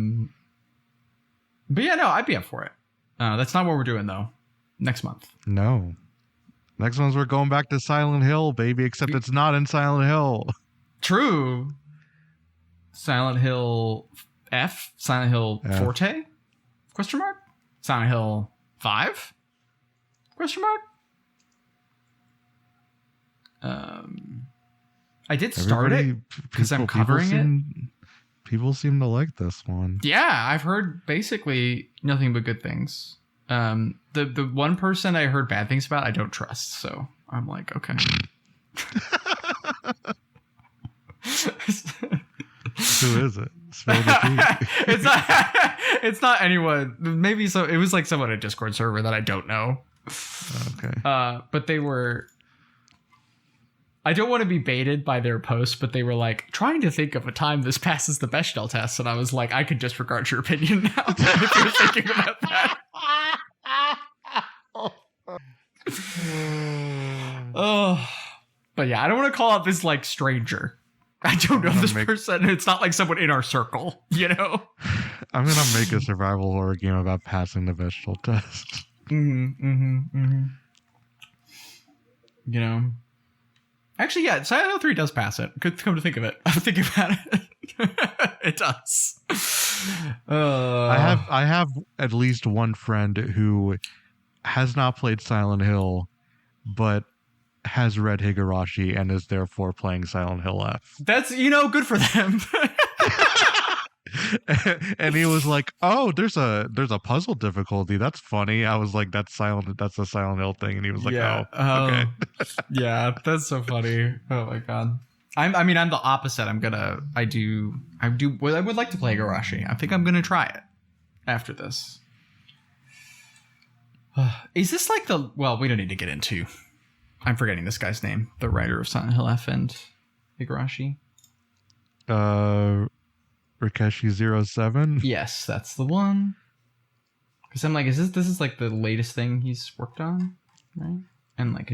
yeah, no, I'd be up for it. That's not what we're doing, though. Next month. No. Next month we're going back to Silent Hill, baby, except it's not in Silent Hill. True. Silent Hill F? Silent Hill F. Forte? Question mark? Silent Hill 5? Question mark? I did start it because I'm covering it. People seem to like this one. Yeah, I've heard basically nothing but good things. The one person I heard bad things about, I don't trust. So I'm like, okay. Who is it? Spill the tea. It's not anyone. Maybe so. It was like someone at a Discord server that I don't know. Okay. But they were. I don't want to be baited by their post, but they were like trying to think of a time this passes the Bechdel test, and I was like, I could disregard your opinion now if you're thinking about that. Oh, but yeah, I don't want to call out this like stranger. I don't know this person. It's not like someone in our circle, you know? I'm going to make a survival horror game about passing the Bechdel test. You know? Actually, yeah, Silent Hill 3 does pass it. Good come to think of it. I'm thinking about it. It does. I have at least one friend who has not played Silent Hill, but has read Higurashi and is therefore playing Silent Hill F. That's, good for them. And he was like, "Oh, there's a puzzle difficulty. That's funny." I was like, "That's a Silent Hill thing." And he was like, "Oh, okay." Yeah, that's so funny. Oh my god. I'm the opposite. I would like to play Higurashi. I think I'm gonna try it after this. Is this like we don't need to get into. I'm forgetting this guy's name, the writer of Silent Hill F and Higurashi. Rikeshi07? Yes, that's the one. Because I'm like, this is like the latest thing he's worked on, right? And like,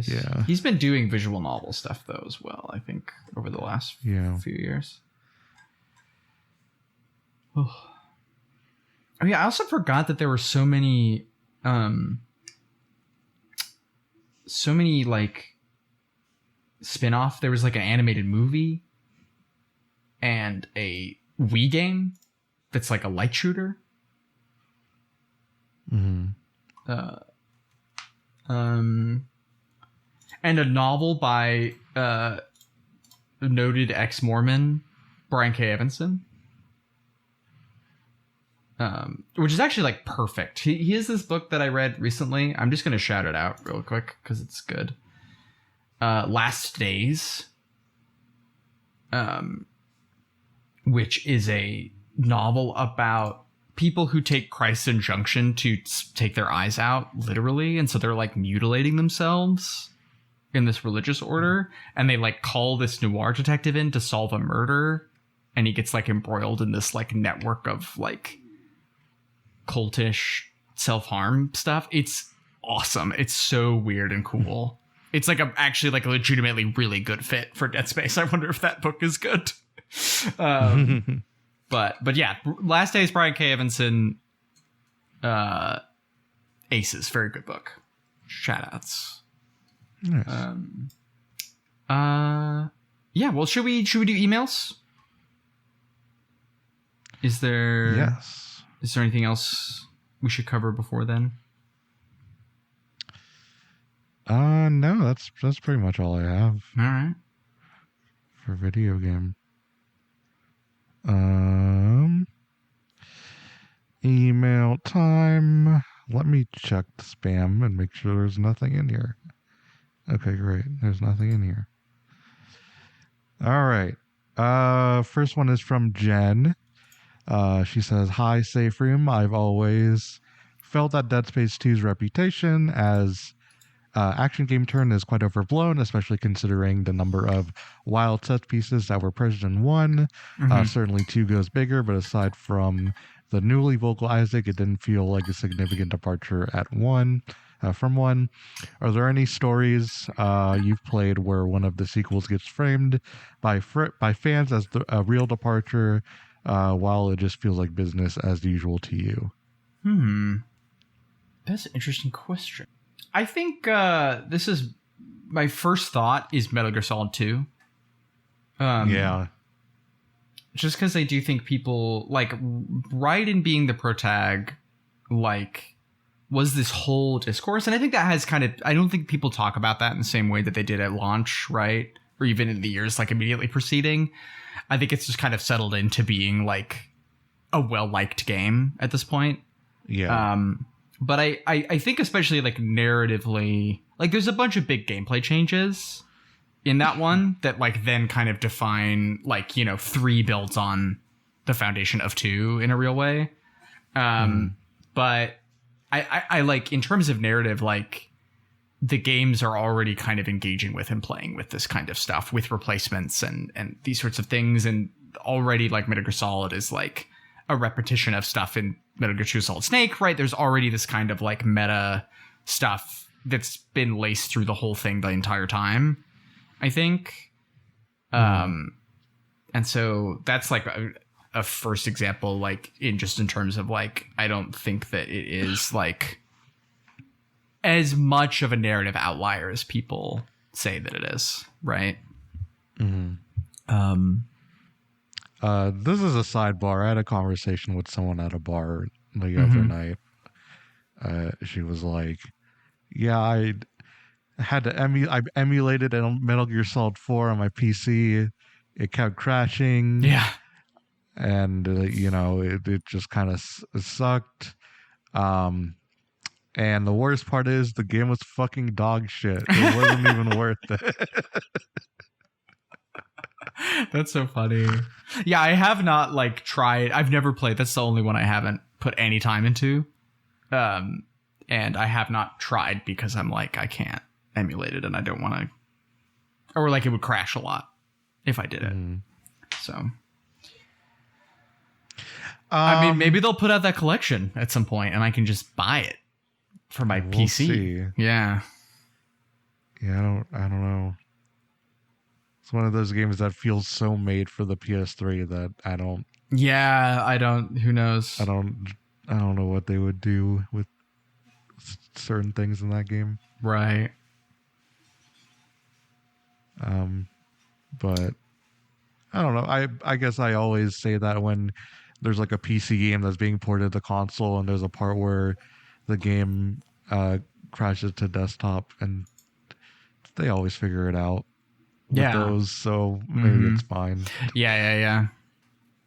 he's been doing visual novel stuff though as well, I think, over the last few years. Oh yeah, I also forgot that there were so many like spin-off. There was like an animated movie and a Wii game that's like a light shooter. Mm-hmm. And a novel by noted ex-Mormon Brian K. Evanson. Which is actually like perfect. He has this book that I read recently. I'm just going to shout it out real quick because it's good. Last Days. Which is a novel about people who take Christ's injunction to take their eyes out, literally. And so they're like mutilating themselves in this religious order. And they like call this noir detective in to solve a murder. And he gets like embroiled in this like network of like cultish self-harm stuff. It's awesome. It's so weird and cool. It's like actually like a legitimately really good fit for Dead Space. I wonder if that book is good. But yeah, Last Days, Brian K. Evanson, Aces, very good book. Shout outs. Nice. Yeah, well, should we do emails? Is there Yes. Is there anything else we should cover before then? No, that's pretty much all I have. All right. For video game. Email time. Let me check the spam and make sure there's nothing in here. Okay, great. There's nothing in here. All right. First one is from Jen. She says, "Hi, Safe Room. I've always felt that Dead Space 2's reputation as action game turn is quite overblown, especially considering the number of wild set pieces that were present in 1. Certainly 2 goes bigger, but aside from the newly vocal Isaac, it didn't feel like a significant departure at 1. From 1. Are there any stories you've played where one of the sequels gets framed by fans as a real departure, while it just feels like business as usual to you?" That's an interesting question. I think this is my first thought is Metal Gear Solid 2. Yeah. Just because I do think people, like, Raiden being the protag, like, was this whole discourse. And I think that has kind of, I don't think people talk about that in the same way that they did at launch, right? Or even in the years, like, immediately preceding. I think it's just kind of settled into being, like, a well-liked game at this point. Yeah. But I think especially, like, narratively, like, there's a bunch of big gameplay changes in that one that, like, then kind of define, like, 3 builds on the foundation of 2 in a real way. But I like, in terms of narrative, like, the games are already kind of engaging with and playing with this kind of stuff, with replacements and these sorts of things. And already, like, Metal Gear Solid is, like, a repetition of stuff in Metal Gear 2 Solid Snake, right? There's already this kind of, like, meta stuff that's been laced through the whole thing the entire time, I think. And so that's, like, a first example, like, in terms of, like, I don't think that it is, like, as much of a narrative outlier as people say that it is, right? This is a sidebar. I had a conversation with someone at a bar the other night. She was like, "Yeah, I had to I emulated a Metal Gear Solid 4 on my PC. It kept crashing. Yeah. And it just kind of sucked. And the worst part is the game was fucking dog shit. It wasn't even worth it." That's so funny. Yeah, I have not, like, tried. I've never played. That's the only one I haven't put any time into. And I have not tried because I'm like, I can't emulate it and I don't want to. Or, like, it would crash a lot if I did it. So. I mean, maybe they'll put out that collection at some point and I can just buy it for my PC. See. Yeah. Yeah, I don't know. It's one of those games that feels so made for the PS3 that I don't. Yeah, I don't. Who knows? I don't know what they would do with certain things in that game. Right. But I don't know. I guess I always say that when there's, like, a PC game that's being ported to console and there's a part where the game crashes to desktop, and they always figure it out. With those, so maybe it's fine. Yeah.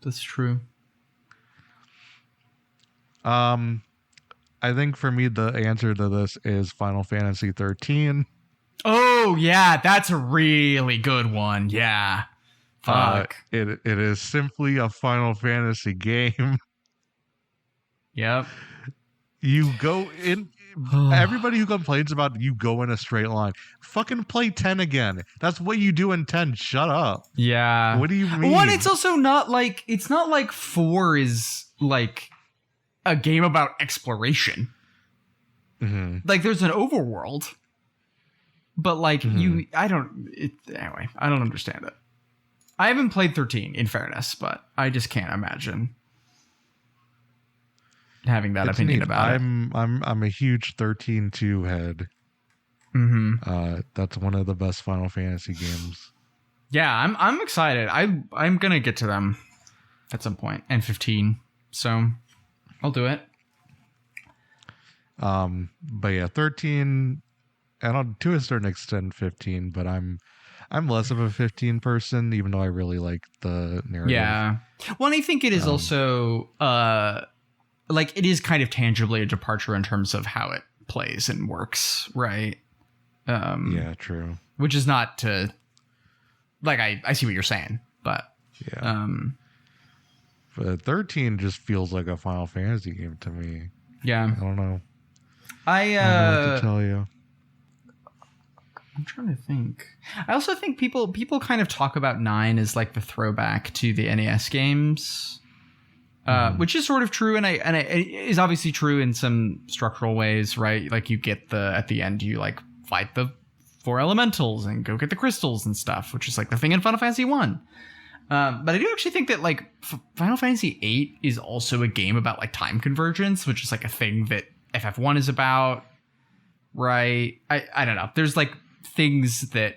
That's true. I think for me the answer to this is Final Fantasy 13. Oh yeah, that's a really good one. Yeah. Fuck. It is simply a Final Fantasy game. Yep. You go in. Everybody who complains about you go in a straight line, fucking play 10 again. That's what you do in 10. Shut up. Yeah. What do you mean? One, it's also not like 4 is, like, a game about exploration. Like, there's an overworld, but, like, anyway, I don't understand it. I haven't played 13, in fairness, but I just can't imagine having that opinion neat. about it. I'm a huge 13-2 head. That's one of the best Final Fantasy games. Yeah, I'm excited. I'm gonna get to them at some point, and 15, so I'll do it. But yeah, 13, and to a certain extent 15, but I'm less of a 15 person, even though I really like the narrative. Yeah. Well, and I think it is also like it is kind of tangibly a departure in terms of how it plays and works, right? Yeah, true. Which is not to like I see what you're saying, but yeah. But 13 just feels like a Final Fantasy game to me. Yeah. I don't know. I don't know what to tell you. I'm trying to think. I also think people kind of talk about 9 as like the throwback to the NES games, which is sort of true, and it is obviously true in some structural ways, right? Like you get at the end you like fight the 4 elementals and go get the crystals and stuff, which is like the thing in Final Fantasy 1. But I do actually think that like Final Fantasy 8 is also a game about like time convergence, which is like a thing that FF1 is about, right? I don't know. There's like things that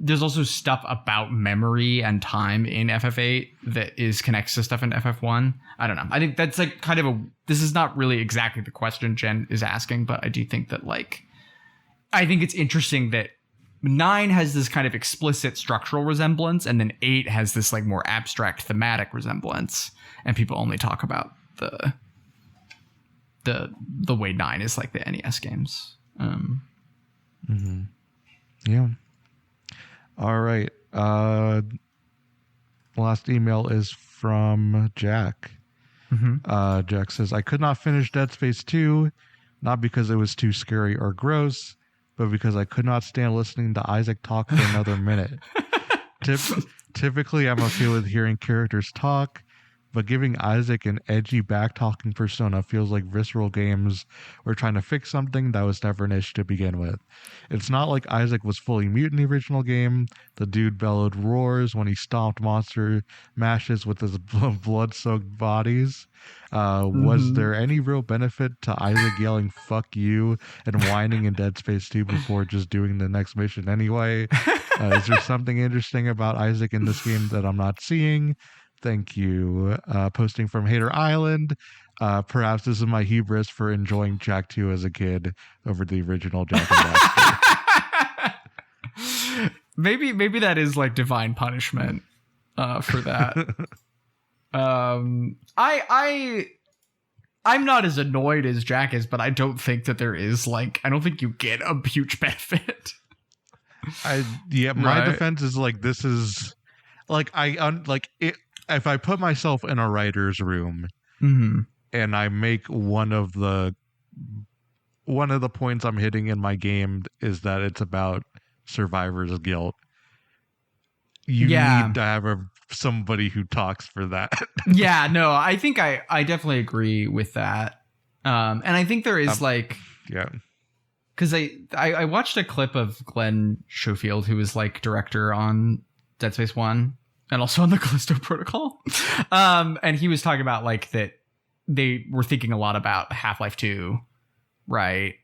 there's also stuff about memory and time in FF8 that is connects to stuff in FF1. I don't know. I think that's like kind of this is not really exactly the question Jen is asking, but I do think that like I think it's interesting that 9 has this kind of explicit structural resemblance, and then 8 has this like more abstract thematic resemblance, and people only talk about the way 9 is like the NES games. Yeah. All right. Last email is from Jack. Jack says, I could not finish Dead Space 2, not because it was too scary or gross, but because I could not stand listening to Isaac talk for another minute. Typically, I'm okay with hearing characters talk, but giving Isaac an edgy back-talking persona feels like Visceral Games were trying to fix something that was never an issue to begin with. It's not like Isaac was fully mute in the original game. The dude bellowed roars when he stomped monster mashes with his blood-soaked bodies. Was there any real benefit to Isaac yelling "fuck you" and whining in Dead Space 2 before just doing the next mission anyway? Is there something interesting about Isaac in this game that I'm not seeing? Thank you. Posting from Hater Island. Perhaps this is my hubris for enjoying Jak 2 as a kid over the original Jak and Daxter. Maybe that is like divine punishment for that. I'm not as annoyed as Jak is, but I don't think that there is like I don't think you get a huge benefit. My defense is like this is like if I put myself in a writer's room and I make one of the points I'm hitting in my game is that it's about survivor's guilt. You need to have somebody who talks for that. Yeah, no, I think I definitely agree with that. And I think there is because I watched a clip of Glenn Schofield, who was like director on Dead Space 1 and also on the Callisto Protocol. And he was talking about like that they were thinking a lot about Half-Life 2, right?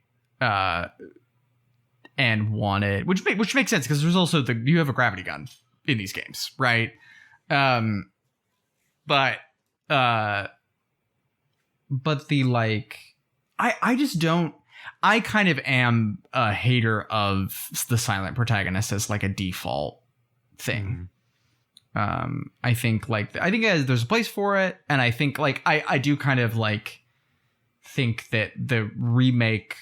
And wanted, which makes sense because there's also you have a gravity gun in these games, right? But the like, I just don't. I kind of am a hater of the silent protagonist as like a default thing. I think there's a place for it, and I think like I do kind of like think that the remake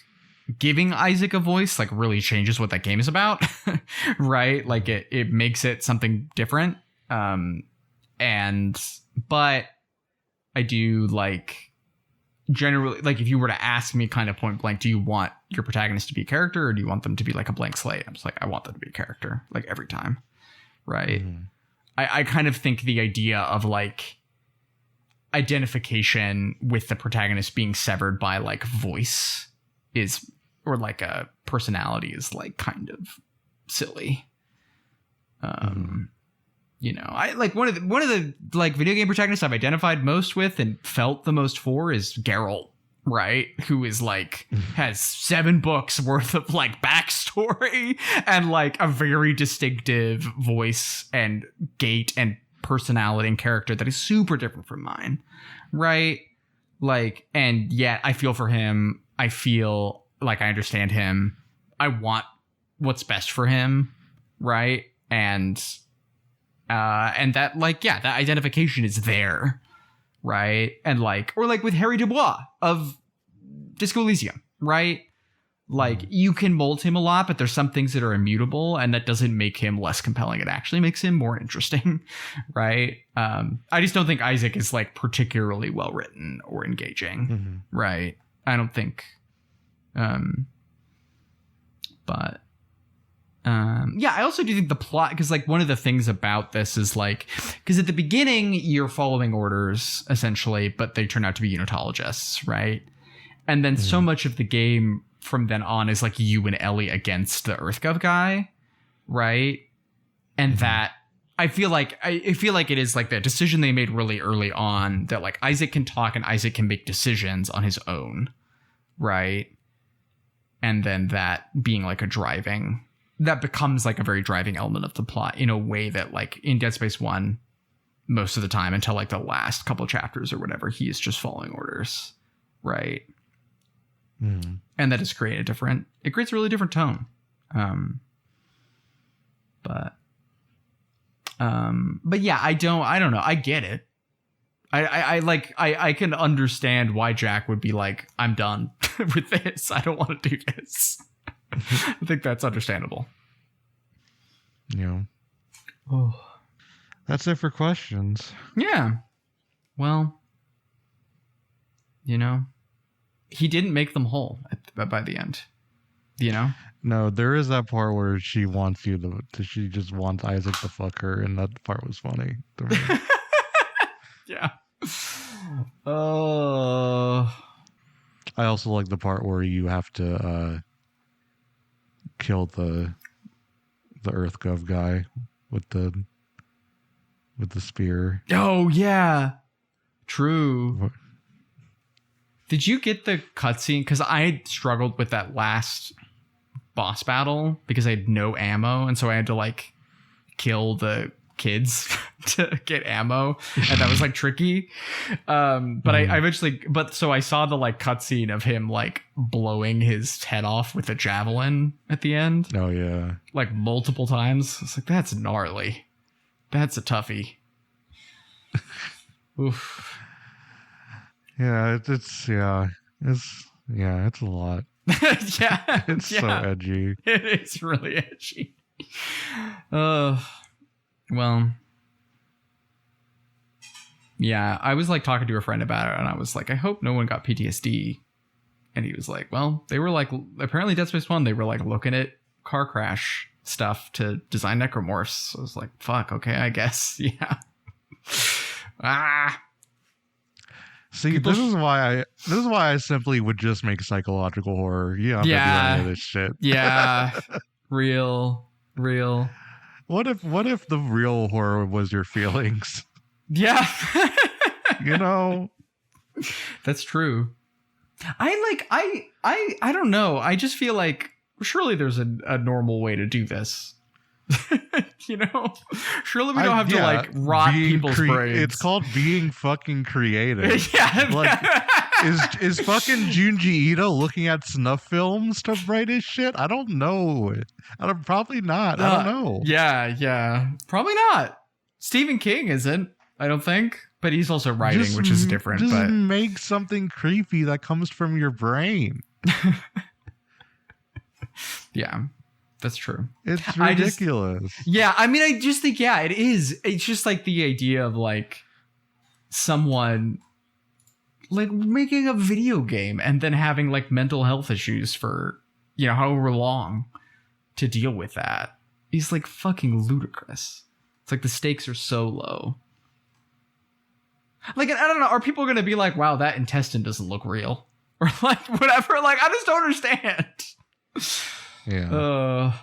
giving Isaac a voice like really changes what that game is about, right? Like it makes it something different. But I do like generally like if you were to ask me kind of point blank, do you want your protagonist to be a character or do you want them to be like a blank slate? I'm just like, I want them to be a character like every time, right? I kind of think the idea of like identification with the protagonist being severed by like voice is or like a personality is like kind of silly. You know, I like one of the like video game protagonists I've identified most with and felt the most for is Geralt right? Who is like has 7 books worth of like backstory and like a very distinctive voice and gait and personality and character that is super different from mine, right? Like, and yet I feel for him. I feel like I understand him. I want what's best for him, right? And that, like, yeah, that identification is there, right? And like, or like with Harry Dubois of Disco Elysium, right? Like, you can mold him a lot, but there's some things that are immutable, and that doesn't make him less compelling. It actually makes him more interesting, right? I just don't think Isaac is like particularly well written or engaging, right? I don't think, but yeah, I also do think the plot, because like one of the things about this is like, because at the beginning you're following orders essentially, but they turn out to be unitologists, right? And then so much of the game from then on is like you and Ellie against the EarthGov guy, right? And that I feel like it is like the decision they made really early on that like Isaac can talk and Isaac can make decisions on his own, right? And then that being like that becomes like a very driving element of the plot in a way that like in Dead Space 1, most of the time until like the last couple chapters or whatever, he is just following orders, right? And that has created it creates a really different tone. But yeah, I don't know. I get it. I can understand why Jack would be like, I'm done with this. I don't want to do this. I think that's understandable. Yeah. Oh. That's it for questions. Yeah. Well, you know, he didn't make them whole by the end. You know? No, there is that part where she wants she just wants Isaac to fuck her, and that part was funny to me. Yeah. Oh. I also like the part where you have to kill the EarthGov guy with the spear. Oh yeah, true. What? Did you get the cutscene? Because I struggled with that last boss battle because I had no ammo, and so I had to like kill the kids to get ammo, and that was like tricky. But I eventually, so I saw the like cutscene of him like blowing his head off with a javelin at the end. Oh yeah, like multiple times. It's like, that's gnarly. That's a toughie. Oof. Yeah, it's a lot. Yeah, it's so edgy. It's really edgy. Well, yeah, I was like talking to a friend about it, and I was like, I hope no one got PTSD. And he was like, well, they were like, apparently Dead Space 1, they were like looking at car crash stuff to design necromorphs. I was like, fuck, okay, I guess. Yeah. See, this is why I simply would just make psychological horror. You don't have to do any of this shit. Yeah. Real. What if the real horror was your feelings? Yeah. You know? That's true. I don't know. I just feel like surely there's a normal way to do this. You know? Surely we don't have to like rot people's brains. It's called being fucking creative. Yeah. Like, is fucking Junji Ito looking at snuff films to write his shit? I don't know. Probably not. I don't know. Yeah. Probably not. Stephen King isn't, I don't think. But he's also writing, which is different. Just make something creepy that comes from your brain. Yeah, that's true. It's ridiculous. I mean, I just think, yeah, it is. It's just like the idea of like someone like making a video game and then having like mental health issues for, you know, however long to deal with that is like fucking ludicrous. It's like the stakes are so low. Like, I don't know, are people going to be like, wow, that intestine doesn't look real? Or like, whatever. Like, I just don't understand. Yeah.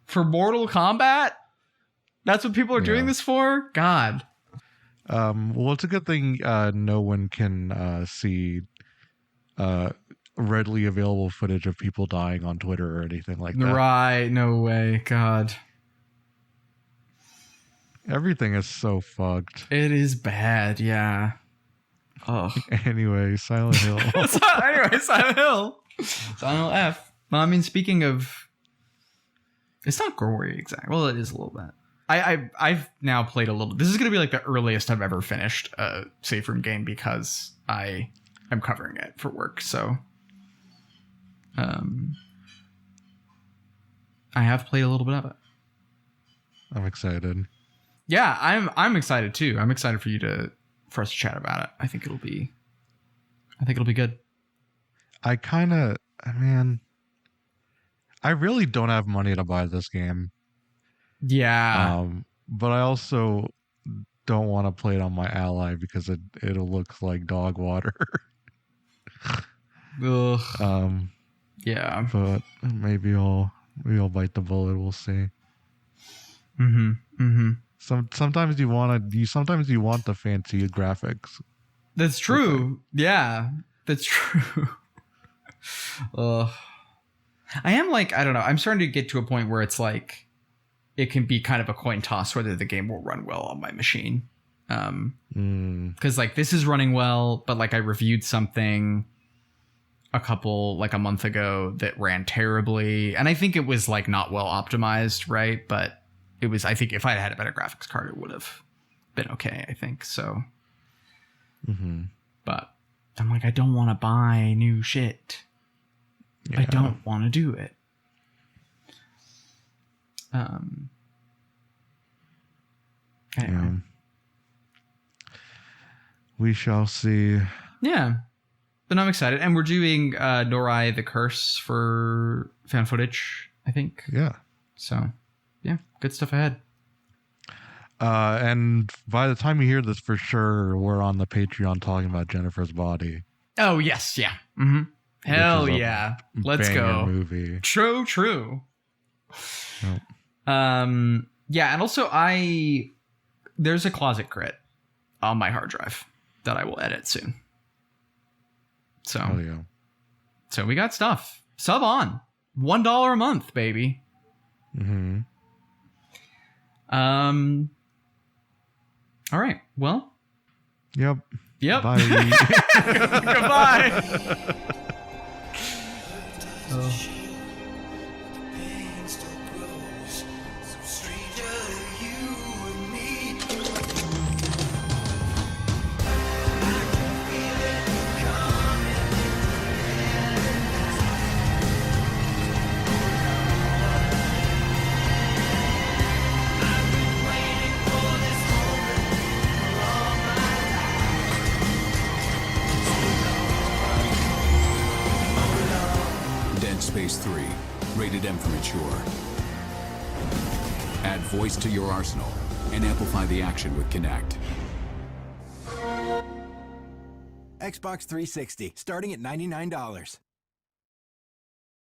For Mortal Kombat? That's what people are doing this for? God. Well, it's a good thing no one can see readily available footage of people dying on Twitter or anything like that. Right? No way. God, Everything is so fucked. it is bad. Yeah. Oh. Anyway, Silent Hill. Anyway, Silent Hill. Silent F. Well, I mean, speaking of, it's not gory exactly. Well, it is a little bit. I've now played a little. This is going to be like the earliest I've ever finished a safe room game because I am covering it for work. So, I have played a little bit of it. I'm excited. Yeah, I'm excited too. I'm excited for us to chat about it. I think it'll be good. I really don't have money to buy this game. Yeah. But I also don't want to play it on my Ally because it'll look like dog water. Ugh. Yeah. But maybe I'll bite the bullet. We'll see. Mm-hmm. Sometimes you want the fancy graphics. That's true. Okay. Yeah, that's true. I am like, I don't know. I'm starting to get to a point where it's like, it can be kind of a coin toss whether the game will run well on my machine. Because like this is running well, but like I reviewed something a month ago that ran terribly, and I think it was like not well optimized, right? But it was, I think if I had a better graphics card, it would have been okay, I think. So, But I'm like, I don't want to buy new shit. Yeah. I don't want to do it. Anyway. Yeah. We shall see. Yeah. But I'm excited. And we're doing Norai the Curse for fan footage, I think. Yeah. So, yeah, good stuff ahead. And by the time you hear this, for sure, we're on the Patreon talking about Jennifer's Body. Oh, yes. Yeah. Mm-hmm. Hell yeah. Let's go. Movie. True. Yep. Yeah. And also there's a closet crit on my hard drive that I will edit soon. So, yeah. So we got stuff. Sub on. $1 a month, baby. Mm-hmm. All right. Well. Yep. Bye. Goodbye. Space 3, rated M for mature. Add voice to your arsenal and amplify the action with Kinect. Xbox 360, starting at $99.